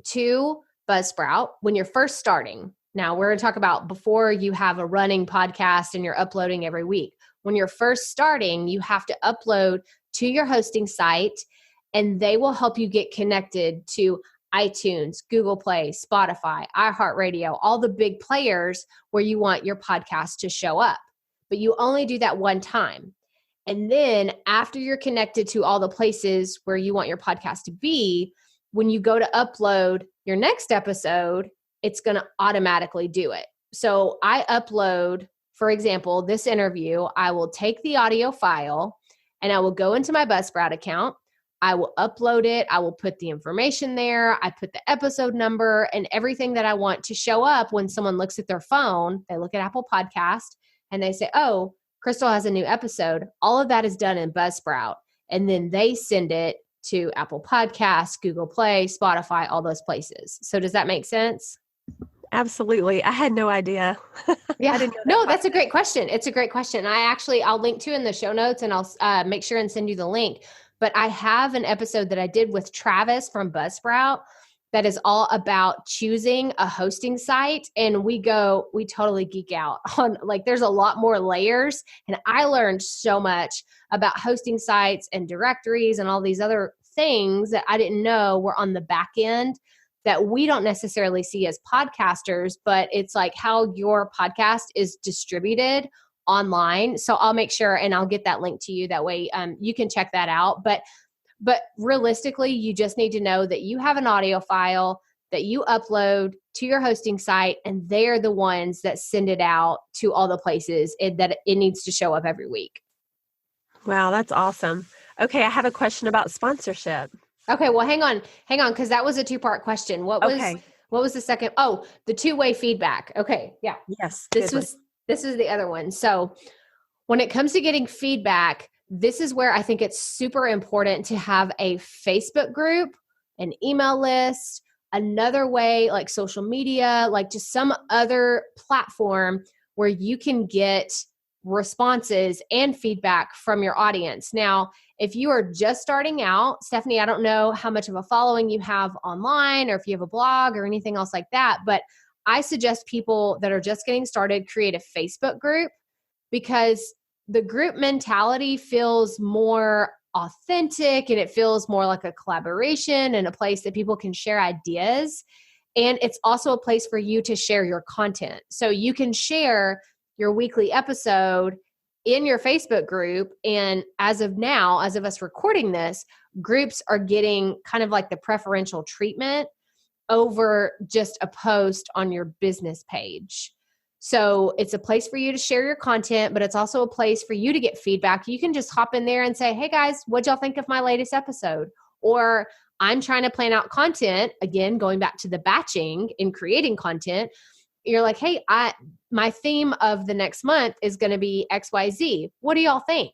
to Buzzsprout, when you're first starting, now we're going to talk about before you have a running podcast and you're uploading every week. When you're first starting, you have to upload to your hosting site, and they will help you get connected to iTunes, Google Play, Spotify, iHeartRadio, all the big players where you want your podcast to show up. But you only do that one time. And then after you're connected to all the places where you want your podcast to be, when you go to upload your next episode, it's going to automatically do it. So I upload, for example, this interview, I will take the audio file and I will go into my Buzzsprout account. I will upload it. I will put the information there. I put the episode number and everything that I want to show up when someone looks at their phone. They look at Apple Podcast and they say, oh, Crystal has a new episode. All of that is done in Buzzsprout. And then they send it to Apple Podcasts, Google Play, Spotify, all those places. So does that make sense? Absolutely. I had no idea. Yeah. I didn't know that. No, that's a great question. It's a great question. I'll link to in the show notes, and I'll make sure and send you the link. But I have an episode that I did with Travis from Buzzsprout that is all about choosing a hosting site. And we totally geek out on, like, there's a lot more layers. And I learned so much about hosting sites and directories and all these other things that I didn't know were on the back end that we don't necessarily see as podcasters, but it's like how your podcast is distributed online. So I'll make sure and I'll get that link to you. That way you can check that out. But realistically, you just need to know that you have an audio file that you upload to your hosting site, and they're the ones that send it out to all the places that it needs to show up every week. Wow, that's awesome. Okay, I have a question about sponsorship. Okay, well, hang on, because that was a 2-part question. What was the second? Oh, the 2-way feedback. Okay, yeah. Yes. This was the other one. So when it comes to getting feedback, this is where I think it's super important to have a Facebook group, an email list, another way like social media, like just some other platform where you can get responses and feedback from your audience. Now, if you are just starting out, Stephanie, I don't know how much of a following you have online or if you have a blog or anything else like that, but I suggest people that are just getting started create a Facebook group, because the group mentality feels more authentic and it feels more like a collaboration and a place that people can share ideas. And it's also a place for you to share your content. So you can share your weekly episode in your Facebook group. And as of now, as of us recording this, groups are getting kind of like the preferential treatment over just a post on your business page. So it's a place for you to share your content, but it's also a place for you to get feedback. You can just hop in there and say, hey guys, what'd y'all think of my latest episode? Or I'm trying to plan out content, again, going back to the batching in creating content. You're like, hey, my theme of the next month is going to be XYZ. What do y'all think?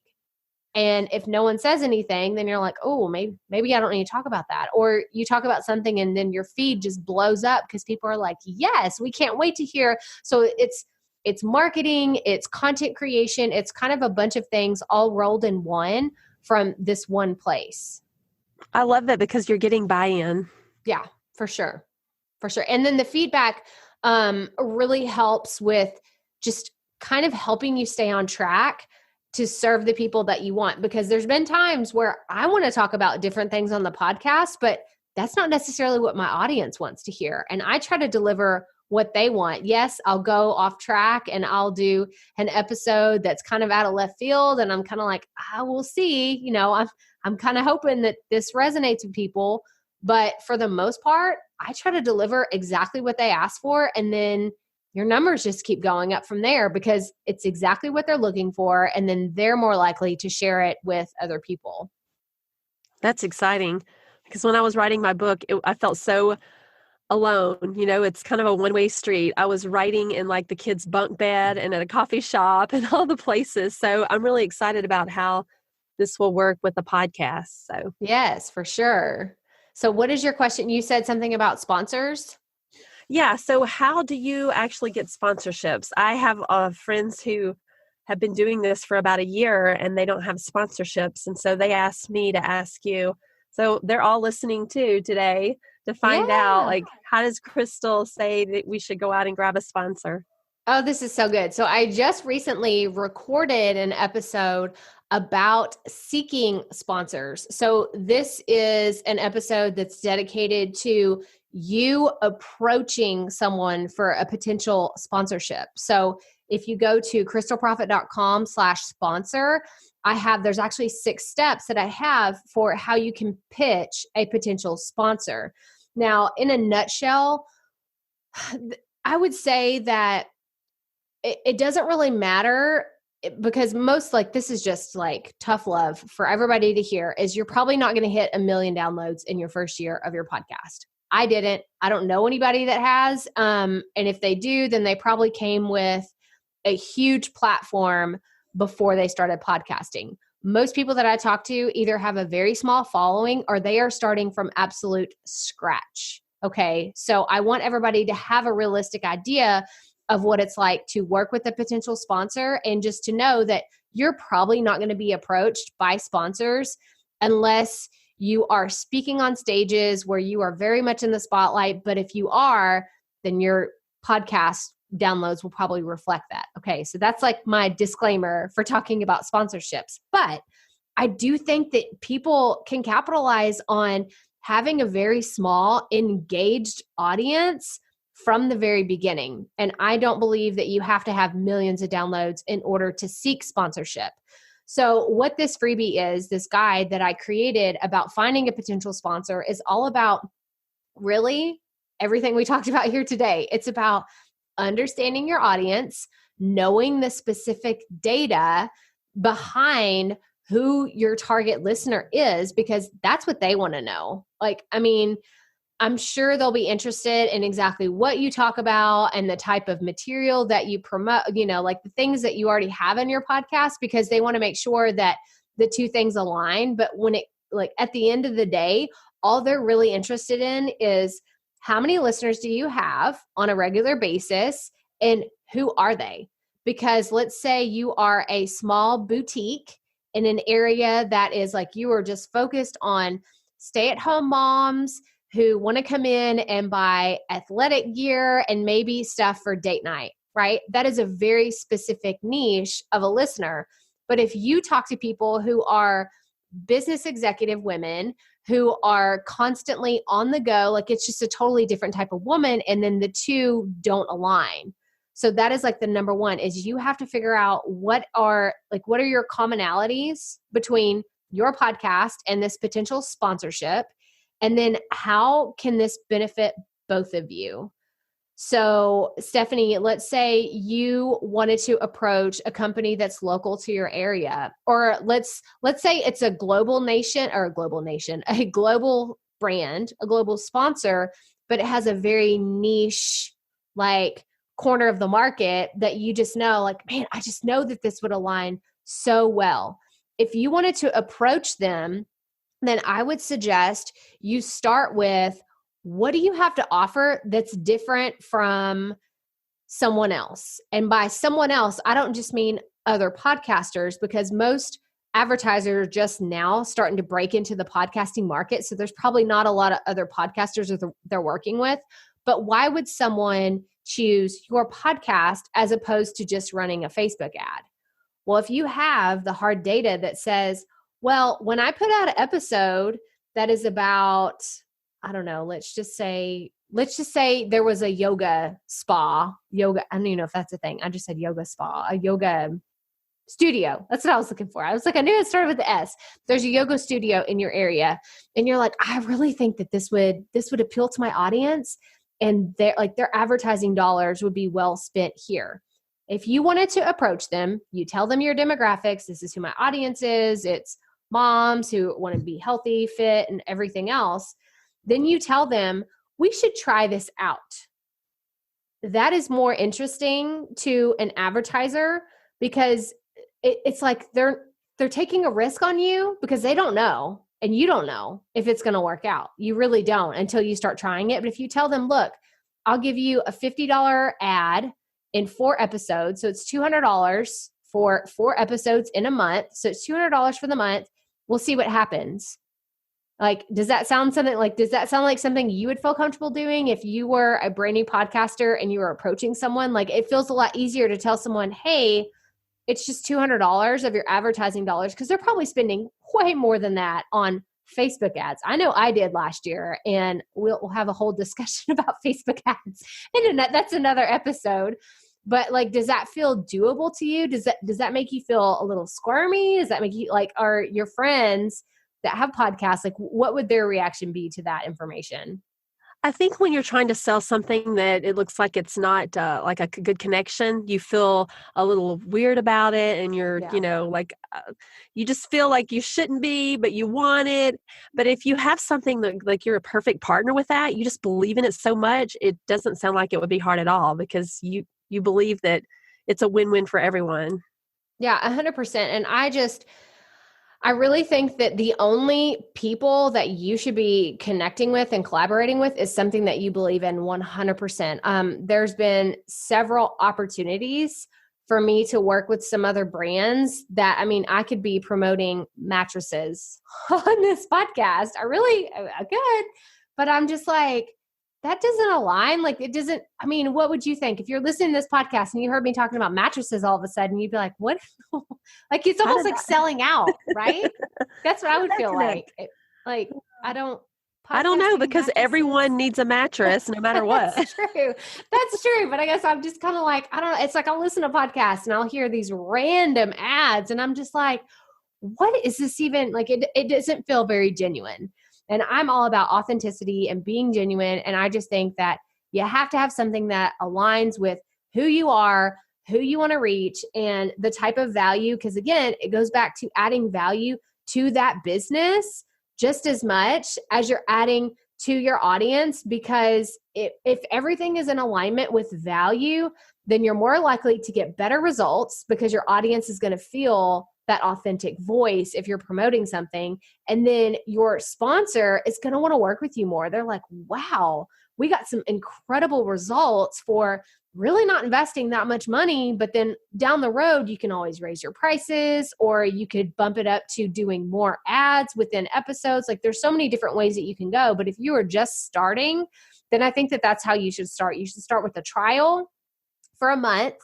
And if no one says anything, then you're like, oh, maybe I don't need to talk about that. Or you talk about something and then your feed just blows up because people are like, yes, we can't wait to hear. So it's marketing, it's content creation. It's kind of a bunch of things all rolled in one from this one place. I love that because you're getting buy-in. Yeah, for sure. For sure. And then the feedback really helps with just kind of helping you stay on track to serve the people that you want. Because there's been times where I want to talk about different things on the podcast, but that's not necessarily what my audience wants to hear. And I try to deliver what they want. Yes, I'll go off track and I'll do an episode that's kind of out of left field. And I'm kind of like, I will see, I'm kind of hoping that this resonates with people. But for the most part, I try to deliver exactly what they ask for. And then your numbers just keep going up from there because it's exactly what they're looking for. And then they're more likely to share it with other people. That's exciting because when I was writing my book, I felt so alone. It's kind of a one-way street. I was writing in like the kids' bunk bed and at a coffee shop and all the places. So I'm really excited about how this will work with the podcast. So yes, for sure. So what is your question? You said something about sponsors. Yeah. So how do you actually get sponsorships? I have friends who have been doing this for about a year and they don't have sponsorships. And so they asked me to ask you. So they're all listening too today to find out, like, how does Crystal say that we should go out and grab a sponsor? Oh, this is so good. So I just recently recorded an episode about seeking sponsors. So this is an episode that's dedicated to you approaching someone for a potential sponsorship. So if you go to crystalprofit.com/sponsor, there's actually 6 steps that I have for how you can pitch a potential sponsor. Now, in a nutshell, I would say that it doesn't really matter because this is just like tough love for everybody to hear is you're probably not going to hit 1 million downloads in your first year of your podcast. I didn't. I don't know anybody that has. And if they do, then they probably came with a huge platform before they started podcasting. most people that I talk to either have a very small following or they are starting from absolute scratch. Okay. So I want everybody to have a realistic idea of what it's like to work with a potential sponsor, and just to know that you're probably not going to be approached by sponsors unless you are speaking on stages where you are very much in the spotlight. But if you are, then your podcast downloads will probably reflect that. Okay. So that's like my disclaimer for talking about sponsorships. But I do think that people can capitalize on having a very small, engaged audience from the very beginning. And I don't believe that you have to have millions of downloads in order to seek sponsorship. So what this freebie is, this guide that I created about finding a potential sponsor, is all about really everything we talked about here today. It's about understanding your audience, knowing the specific data behind who your target listener is, because that's what they want to know. Like, I mean, I'm sure they'll be interested in exactly what you talk about and the type of material that you promote, you know, like the things that you already have in your podcast, because they want to make sure that the two things align. But when it, like, at the end of the day, all they're really interested in is how many listeners do you have on a regular basis and who are they? Because let's say you are a small boutique in an area that is like, you are just focused on stay-at-home moms who want to come in and buy athletic gear and maybe stuff for date night, right? That is a very specific niche of a listener. But if you talk to people who are business executive women who are constantly on the go, like, it's just a totally different type of woman, and then the two don't align. So that is like the number one, is you have to figure out what are your commonalities between your podcast and this potential sponsorship. And then how can this benefit both of you? So Stephanie, let's say you wanted to approach a company that's local to your area, or let's say it's a global brand, a global sponsor, but it has a very niche, like, corner of the market that you just know, like, man, I just know that this would align so well. If you wanted to approach them, then I would suggest you start with, what do you have to offer that's different from someone else? And by someone else, I don't just mean other podcasters, because most advertisers are just now starting to break into the podcasting market. So there's probably not a lot of other podcasters that they're working with. But why would someone choose your podcast as opposed to just running a Facebook ad? Well, if you have the hard data that says, well, when I put out an episode that is about, I don't know, let's just say there was a yoga spa, I don't even know if that's a thing. I just said yoga spa, a yoga studio. That's what I was looking for. I was like, I knew it started with the S. There's a yoga studio in your area, and you're like, I really think that this would appeal to my audience, and their advertising dollars would be well spent here. If you wanted to approach them, you tell them your demographics. This is who my audience is. It's moms who want to be healthy, fit, and everything else. Then you tell them, we should try this out. That is more interesting to an advertiser, because it's like they're taking a risk on you, because they don't know, and you don't know if it's going to work out. You really don't until you start trying it. But if you tell them, look, I'll give you a $50 ad in 4 episodes. So it's $200 for 4 episodes in a month. So it's $200 for the month. We'll see what happens. Like, does that sound like something you would feel comfortable doing if you were a brand new podcaster and you were approaching someone? Like, it feels a lot easier to tell someone, hey, it's just $200 of your advertising dollars, because they're probably spending way more than that on Facebook ads. I know I did last year, and we'll have a whole discussion about Facebook ads. And that's another episode. But like, does that feel doable to you? Does that make you feel a little squirmy? Does that make you, like, are your friends that have podcasts, like, what would their reaction be to that information? I think when you're trying to sell something that it looks like it's not like a good connection, you feel a little weird about it, and you're, you just feel like you shouldn't be, but you want it. But if you have something that, like, you're a perfect partner with that, you just believe in it so much, it doesn't sound like it would be hard at all, because you believe that it's a win-win for everyone. Yeah, 100%. And I really think that the only people that you should be connecting with and collaborating with is something that you believe in 100%. There's been several opportunities for me to work with some other brands that, I mean, I could be promoting mattresses on this podcast. I could, but I'm just like, that doesn't align. Like it doesn't, I mean, what would you think if you're listening to this podcast and you heard me talking about mattresses all of a sudden, you'd be like, what? Like it's almost like selling out, right? That's what I would feel like. I don't know because everyone needs a mattress no matter what. That's true. That's true. But I guess I'm just kind of like, I don't know. It's like I'll listen to podcasts and I'll hear these random ads and I'm just like, what is this even? Like it doesn't feel very genuine. And I'm all about authenticity and being genuine. And I just think that you have to have something that aligns with who you are, who you want to reach, and the type of value. Because again, it goes back to adding value to that business just as much as you're adding to your audience. Because if everything is in alignment with value, then you're more likely to get better results because your audience is going to feel that authentic voice if you're promoting something. And then your sponsor is going to want to work with you more. They're like, wow, we got some incredible results for really not investing that much money. But then down the road, you can always raise your prices, or you could bump it up to doing more ads within episodes. Like there's so many different ways that you can go. But if you are just starting, then I think that that's how you should start. You should start with a trial for a month.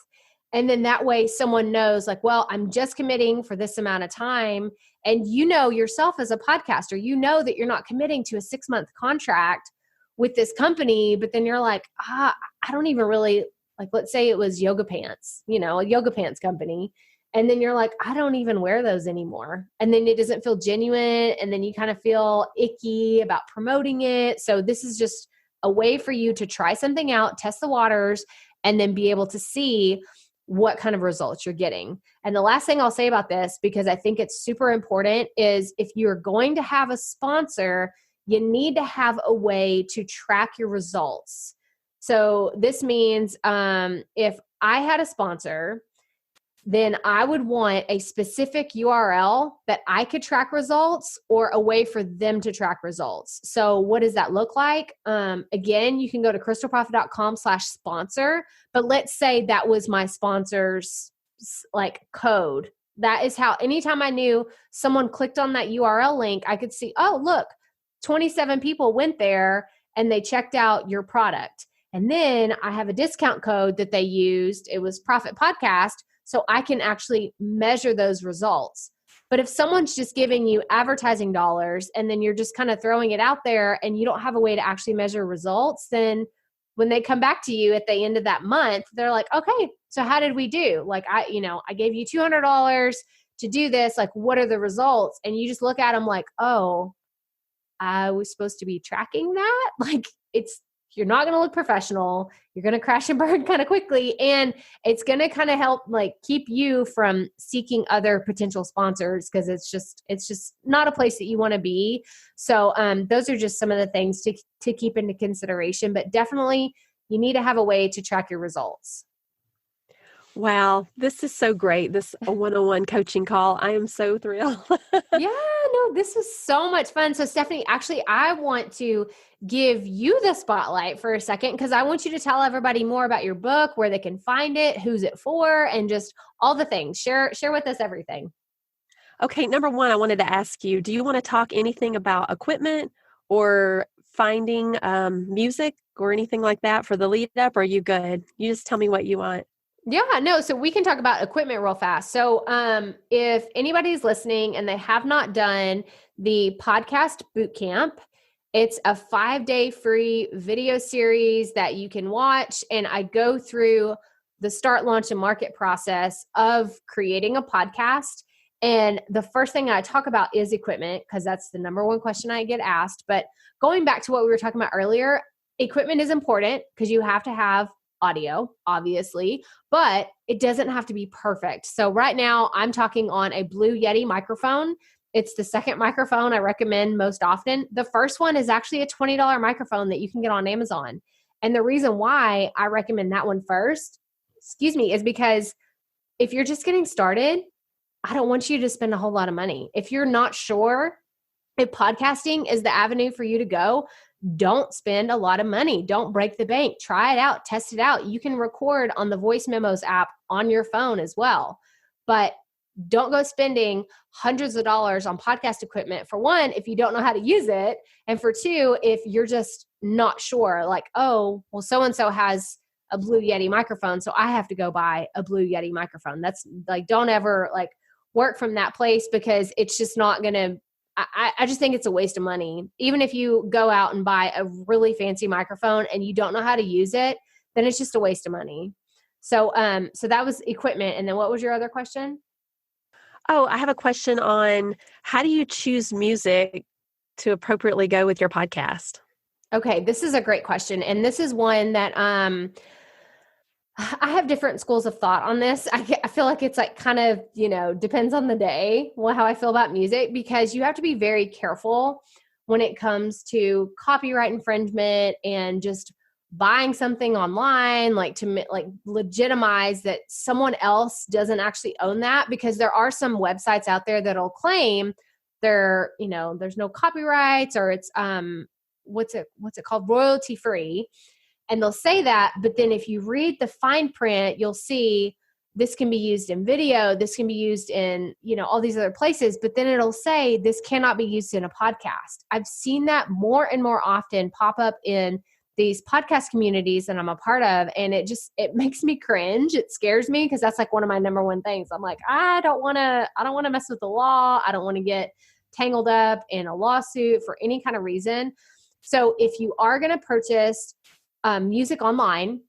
And then that way someone knows like, well, I'm just committing for this amount of time. And you know yourself as a podcaster, you know that you're not committing to a 6-month contract with this company, but then you're like, I don't even really, like, let's say it was yoga pants, a yoga pants company. And then you're like, I don't even wear those anymore. And then it doesn't feel genuine. And then you kind of feel icky about promoting it. So this is just a way for you to try something out, test the waters, and then be able to see what kind of results you're getting. And the last thing I'll say about this, because I think it's super important, is if you're going to have a sponsor, you need to have a way to track your results. So this means if I had a sponsor, then I would want a specific URL that I could track results, or a way for them to track results. So what does that look like? Again, you can go to crystalprofit.com/sponsor, but let's say that was my sponsor's like code. That is how anytime I knew someone clicked on that URL link, I could see, oh, look, 27 people went there and they checked out your product. And then I have a discount code that they used. It was Profit Podcast. So I can actually measure those results. But if someone's just giving you advertising dollars and then you're just kind of throwing it out there and you don't have a way to actually measure results, then when they come back to you at the end of that month, they're like, okay, so how did we do? Like I gave you $200 to do this. Like, what are the results? And you just look at them like, oh, I was supposed to be tracking that. Like you're not going to look professional. You're going to crash and burn kind of quickly. And it's going to kind of help like keep you from seeking other potential sponsors, because it's just not a place that you want to be. So those are just some of the things to keep into consideration, but definitely you need to have a way to track your results. Wow, this is so great. This a one-on-one coaching call. I am so thrilled. Yeah, no, this was so much fun. So Stephanie, actually, I want to give you the spotlight for a second, because I want you to tell everybody more about your book, where they can find it, who's it for, and just all the things. Share with us everything. Okay, number one, I wanted to ask you, do you want to talk anything about equipment or finding music or anything like that for the lead up? Or are you good? You just tell me what you want. Yeah, no. So we can talk about equipment real fast. So if anybody's listening and they have not done the podcast bootcamp, it's a 5-day free video series that you can watch. And I go through the start, launch, and market process of creating a podcast. And the first thing I talk about is equipment, because that's the number one question I get asked. But going back to what we were talking about earlier, equipment is important because you have to have audio, obviously, but it doesn't have to be perfect. So right now I'm talking on a Blue Yeti microphone. It's the second microphone I recommend most often. The first one is actually a $20 microphone that you can get on Amazon. And the reason why I recommend that one first, is because if you're just getting started, I don't want you to spend a whole lot of money. If you're not sure if podcasting is the avenue for you to go, don't spend a lot of money. Don't break the bank. Try it out, test it out. You can record on the Voice Memos app on your phone as well. But don't go spending hundreds of dollars on podcast equipment, for one, if you don't know how to use it. And for two, if you're just not sure, like, oh, well, so-and-so has a Blue Yeti microphone, so I have to go buy a Blue Yeti microphone. That's like, don't ever like work from that place, because it's just not going to, I just think it's a waste of money. Even if you go out and buy a really fancy microphone and you don't know how to use it, then it's just a waste of money. So that was equipment. And then what was your other question? Oh, I have a question on how do you choose music to appropriately go with your podcast? Okay, this is a great question. And this is one that I have different schools of thought on this. I feel like it's like kind of, depends on the day, how I feel about music, because you have to be very careful when it comes to copyright infringement and just buying something online, like to like legitimize that someone else doesn't actually own that, because there are some websites out there that'll claim there's no copyrights, or it's what's it called, royalty free. And they'll say that, but then if you read the fine print, you'll see this can be used in video, this can be used in, all these other places, but then it'll say this cannot be used in a podcast. I've seen that more and more often pop up in these podcast communities that I'm a part of. And it makes me cringe. It scares me, because that's like one of my number one things. I'm like, I don't want to mess with the law. I don't want to get tangled up in a lawsuit for any kind of reason. So if you are going to purchase music online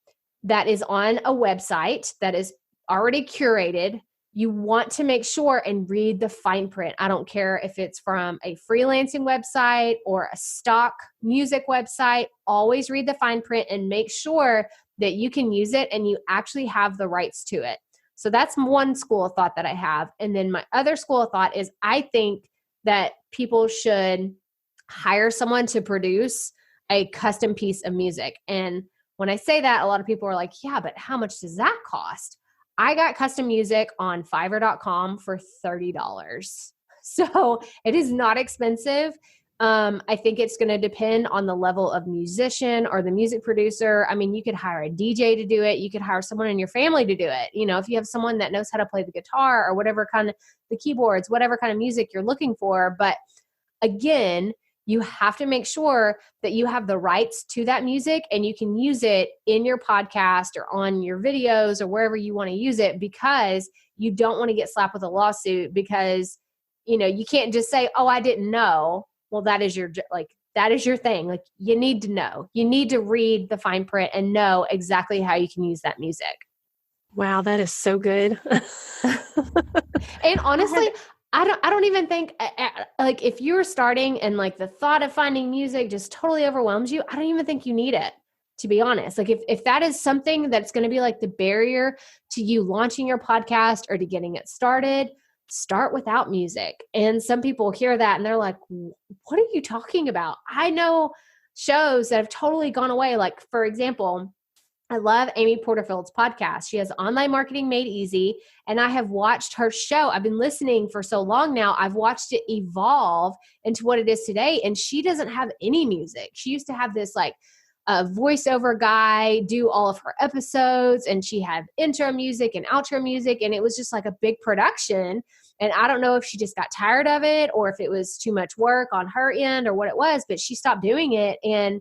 that is on a website that is already curated, you want to make sure and read the fine print. I don't care if it's from a freelancing website or a stock music website. Always read the fine print and make sure that you can use it and you actually have the rights to it. So that's one school of thought that I have. And then my other school of thought is I think that people should hire someone to produce a custom piece of music. And when I say that, a lot of people are like, yeah, but how much does that cost? I got custom music on Fiverr.com for $30. So it is not expensive. I think it's going to depend on the level of musician or the music producer. I mean, you could hire a DJ to do it. You could hire someone in your family to do it. If you have someone that knows how to play the guitar or whatever kind of the keyboards, whatever kind of music you're looking for. But again, you have to make sure that you have the rights to that music and you can use it in your podcast or on your videos or wherever you want to use it, because you don't want to get slapped with a lawsuit, because, you can't just say, oh, I didn't know. Well, that is your thing. Like, you need to know. You need to read the fine print and know exactly how you can use that music. Wow, that is so good. And honestly, I don't even think, like, if you're starting and like the thought of finding music just totally overwhelms you, I don't even think you need it, to be honest. Like, if that is something that's going to be like the barrier to you launching your podcast or to getting it started, start without music. And some people hear that and they're like, what are you talking about? I know shows that have totally gone away. Like, for example, I love Amy Porterfield's podcast. She has Online Marketing Made Easy, and I have watched her show. I've been listening for so long now. I've watched it evolve into what it is today, and she doesn't have any music. She used to have this like a voiceover guy do all of her episodes, and she had intro music and outro music, and it was just like a big production. And I don't know if she just got tired of it or if it was too much work on her end or what it was, but she stopped doing it. And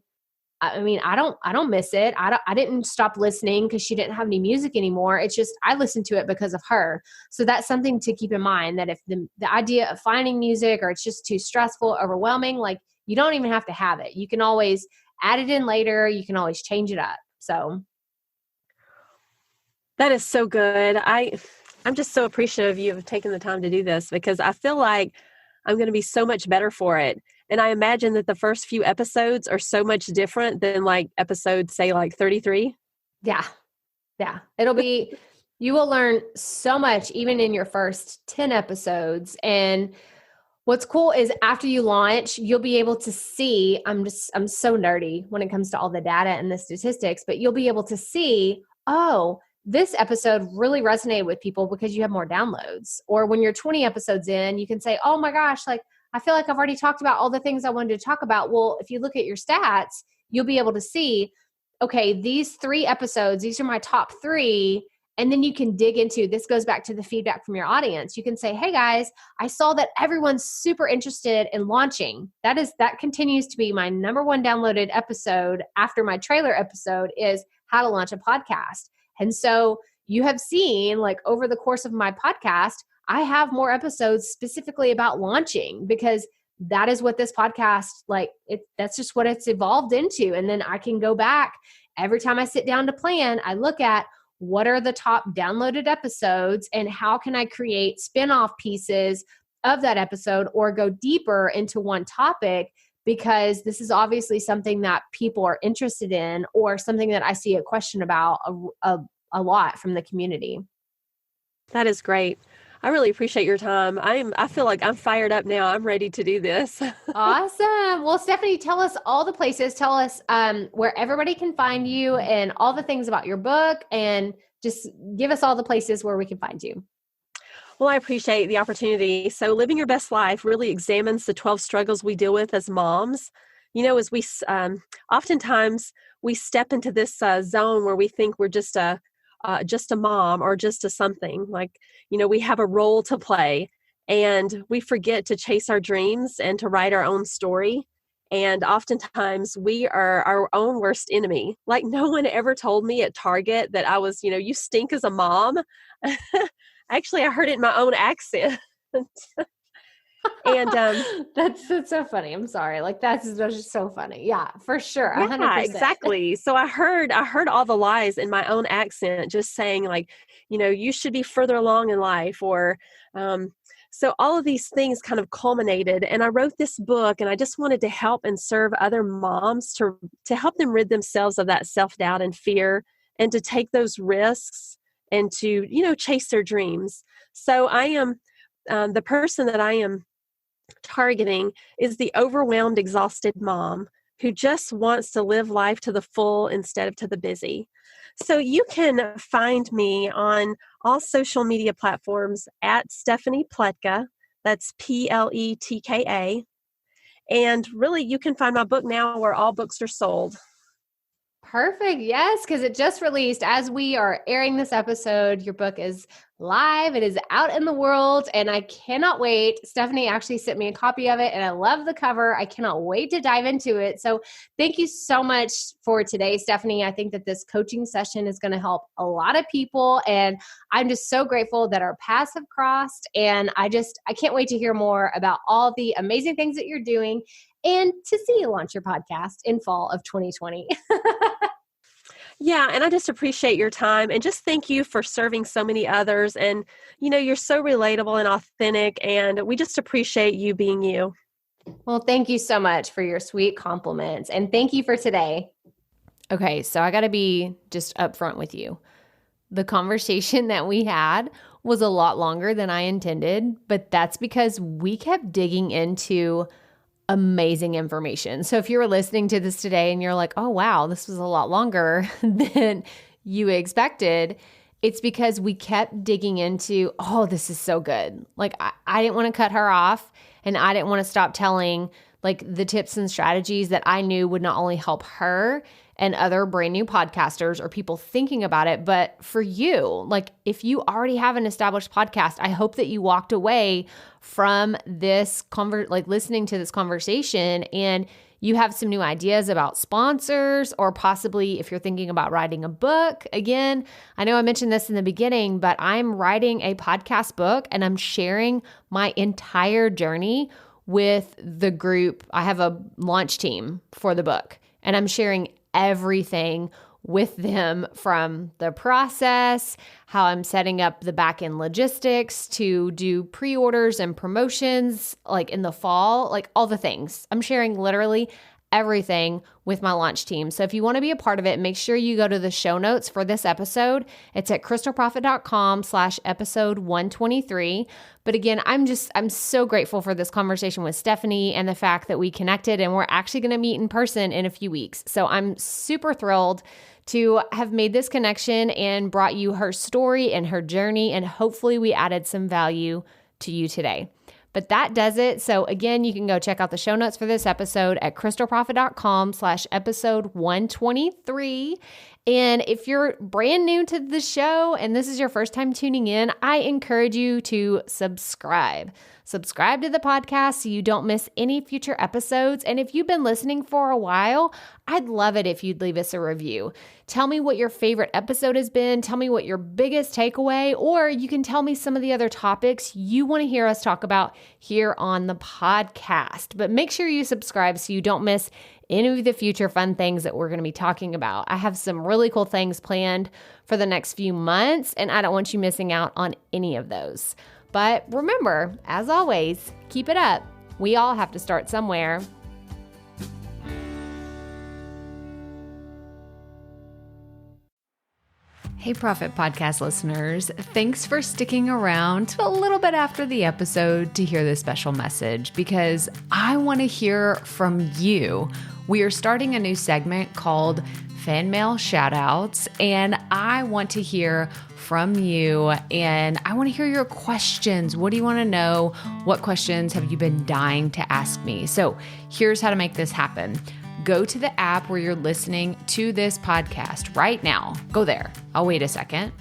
I mean, I don't miss it. I didn't stop listening because she didn't have any music anymore. It's just, I listened to it because of her. So that's something to keep in mind, that if the idea of finding music or it's just too stressful, overwhelming, like, you don't even have to have it. You can always add it in later. You can always change it up. So. That is so good. I'm just so appreciative of you have taken the time to do this, because I feel like I'm going to be so much better for it. And I imagine that the first few episodes are so much different than like episode, say, like 33. Yeah. Yeah. It'll be, you will learn so much even in your first 10 episodes. And what's cool is after you launch, you'll be able to see, I'm so nerdy when it comes to all the data and the statistics, but you'll be able to see, oh, this episode really resonated with people because you have more downloads. Or when you're 20 episodes in, you can say, oh my gosh, like I feel like I've already talked about all the things I wanted to talk about. Well, if you look at your stats, you'll be able to see, okay, these 3 episodes, these are my top 3. And then you can dig into, this goes back to the feedback from your audience. You can say, hey guys, I saw that everyone's super interested in launching. That continues to be my number 1 downloaded episode after my trailer episode is how to launch a podcast. And so you have seen, like, over the course of my podcast, I have more episodes specifically about launching because that is what this podcast, that's just what it's evolved into. And then I can go back every time I sit down to plan, I look at what are the top downloaded episodes and how can I create spin-off pieces of that episode or go deeper into one topic, because this is obviously something that people are interested in or something that I see a question about a lot from the community. That is great. I really appreciate your time. I feel like I'm fired up now. I'm ready to do this. Awesome. Well, Stephanie, tell us all the places. Tell us where everybody can find you and all the things about your book, and just give us all the places where we can find you. Well, I appreciate the opportunity. So Living Your Best Life really examines the 12 struggles we deal with as moms. You know, as we oftentimes we step into this zone where we think we're just a mom or just a something, like, you know, we have a role to play and we forget to chase our dreams and to write our own story. And oftentimes we are our own worst enemy. Like, no one ever told me at Target that I was, you stink as a mom. Actually, I heard it in my own accent. And that's so funny. I'm sorry. Like, that's just so funny. Yeah, for sure. 100%. Yeah, exactly. So I heard all the lies in my own accent, just saying, like, you should be further along in life, or so all of these things kind of culminated, and I wrote this book, and I just wanted to help and serve other moms to help them rid themselves of that self-doubt and fear, and to take those risks and to chase their dreams. So I am the person that I am targeting is the overwhelmed, exhausted mom who just wants to live life to the full instead of to the busy. So you can find me on all social media platforms at Stephanie Pletka. That's Pletka. And really, you can find my book now where all books are sold. Perfect. Yes, because it just released. As we are airing this episode, your book is live. It is out in the world, and I cannot wait. Stephanie actually sent me a copy of it, and I love the cover. I cannot wait to dive into it. So thank you so much for today, Stephanie. I think that this coaching session is going to help a lot of people, and I'm just so grateful that our paths have crossed, and I can't wait to hear more about all the amazing things that you're doing and to see you launch your podcast in fall of 2020. Yeah, and I just appreciate your time, and just thank you for serving so many others. And, you're so relatable and authentic, and we just appreciate you being you. Well, thank you so much for your sweet compliments, and thank you for today. Okay, so I got to be just upfront with you. The conversation that we had was a lot longer than I intended, but that's because we kept digging into amazing information. So if you were listening to this today and you're like, oh, wow, this was a lot longer than you expected, it's because we kept digging into, oh, this is so good. Like, I didn't want to cut her off, and I didn't want to stop telling like the tips and strategies that I knew would not only help her and other brand new podcasters or people thinking about it, but for you, like if you already have an established podcast, I hope that you walked away from this listening to this conversation and you have some new ideas about sponsors, or possibly if you're thinking about writing a book. Again, I know I mentioned this in the beginning, but I'm writing a podcast book and I'm sharing my entire journey with the group. I have a launch team for the book, and I'm sharing everything with them, from the process, how I'm setting up the back-end logistics to do pre-orders and promotions like in the fall, like all the things. I'm sharing literally everything with my launch team. So if you want to be a part of it, make sure you go to the show notes for this episode. It's at crystalprofit.com/episode 123. But again, I'm so grateful for this conversation with Stephanie and the fact that we connected, and we're actually going to meet in person in a few weeks. So I'm super thrilled to have made this connection and brought you her story and her journey, and hopefully we added some value to you today. But that does it. So again, you can go check out the show notes for this episode at crystalprofit.com/episode 123. And if you're brand new to the show and this is your first time tuning in, I encourage you to subscribe. Subscribe to the podcast so you don't miss any future episodes. And if you've been listening for a while, I'd love it if you'd leave us a review. Tell me what your favorite episode has been. Tell me what your biggest takeaway, or you can tell me some of the other topics you want to hear us talk about here on the podcast. But make sure you subscribe so you don't miss any of the future fun things that we're going to be talking about. I have some really cool things planned for the next few months, and I don't want you missing out on any of those. But remember, as always, keep it up. We all have to start somewhere. Hey, Profit Podcast listeners. Thanks for sticking around to a little bit after the episode to hear this special message, because I want to hear from you. We are starting a new segment called Fan Mail Shoutouts, and I want to hear from you, and I want to hear your questions. What do you want to know? What questions have you been dying to ask me? So here's how to make this happen. Go to the app where you're listening to this podcast right now. Go there. I'll wait a second.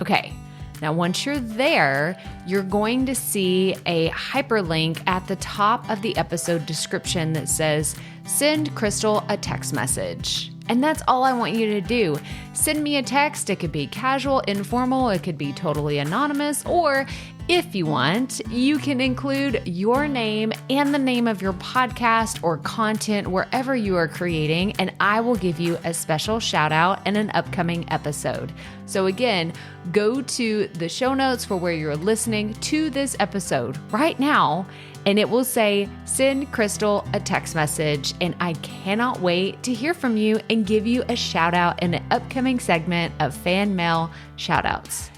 Okay. Now, once you're there, you're going to see a hyperlink at the top of the episode description that says, "Send Crystal a text message." And that's all I want you to do. Send me a text. It could be casual, informal. It could be totally anonymous. Or if you want, you can include your name and the name of your podcast or content wherever you are creating, and I will give you a special shout out in an upcoming episode. So again, go to the show notes for where you're listening to this episode right now, and it will say, "Send Crystal a text message." And I cannot wait to hear from you and give you a shout out in an upcoming segment of Fan Mail Shoutouts.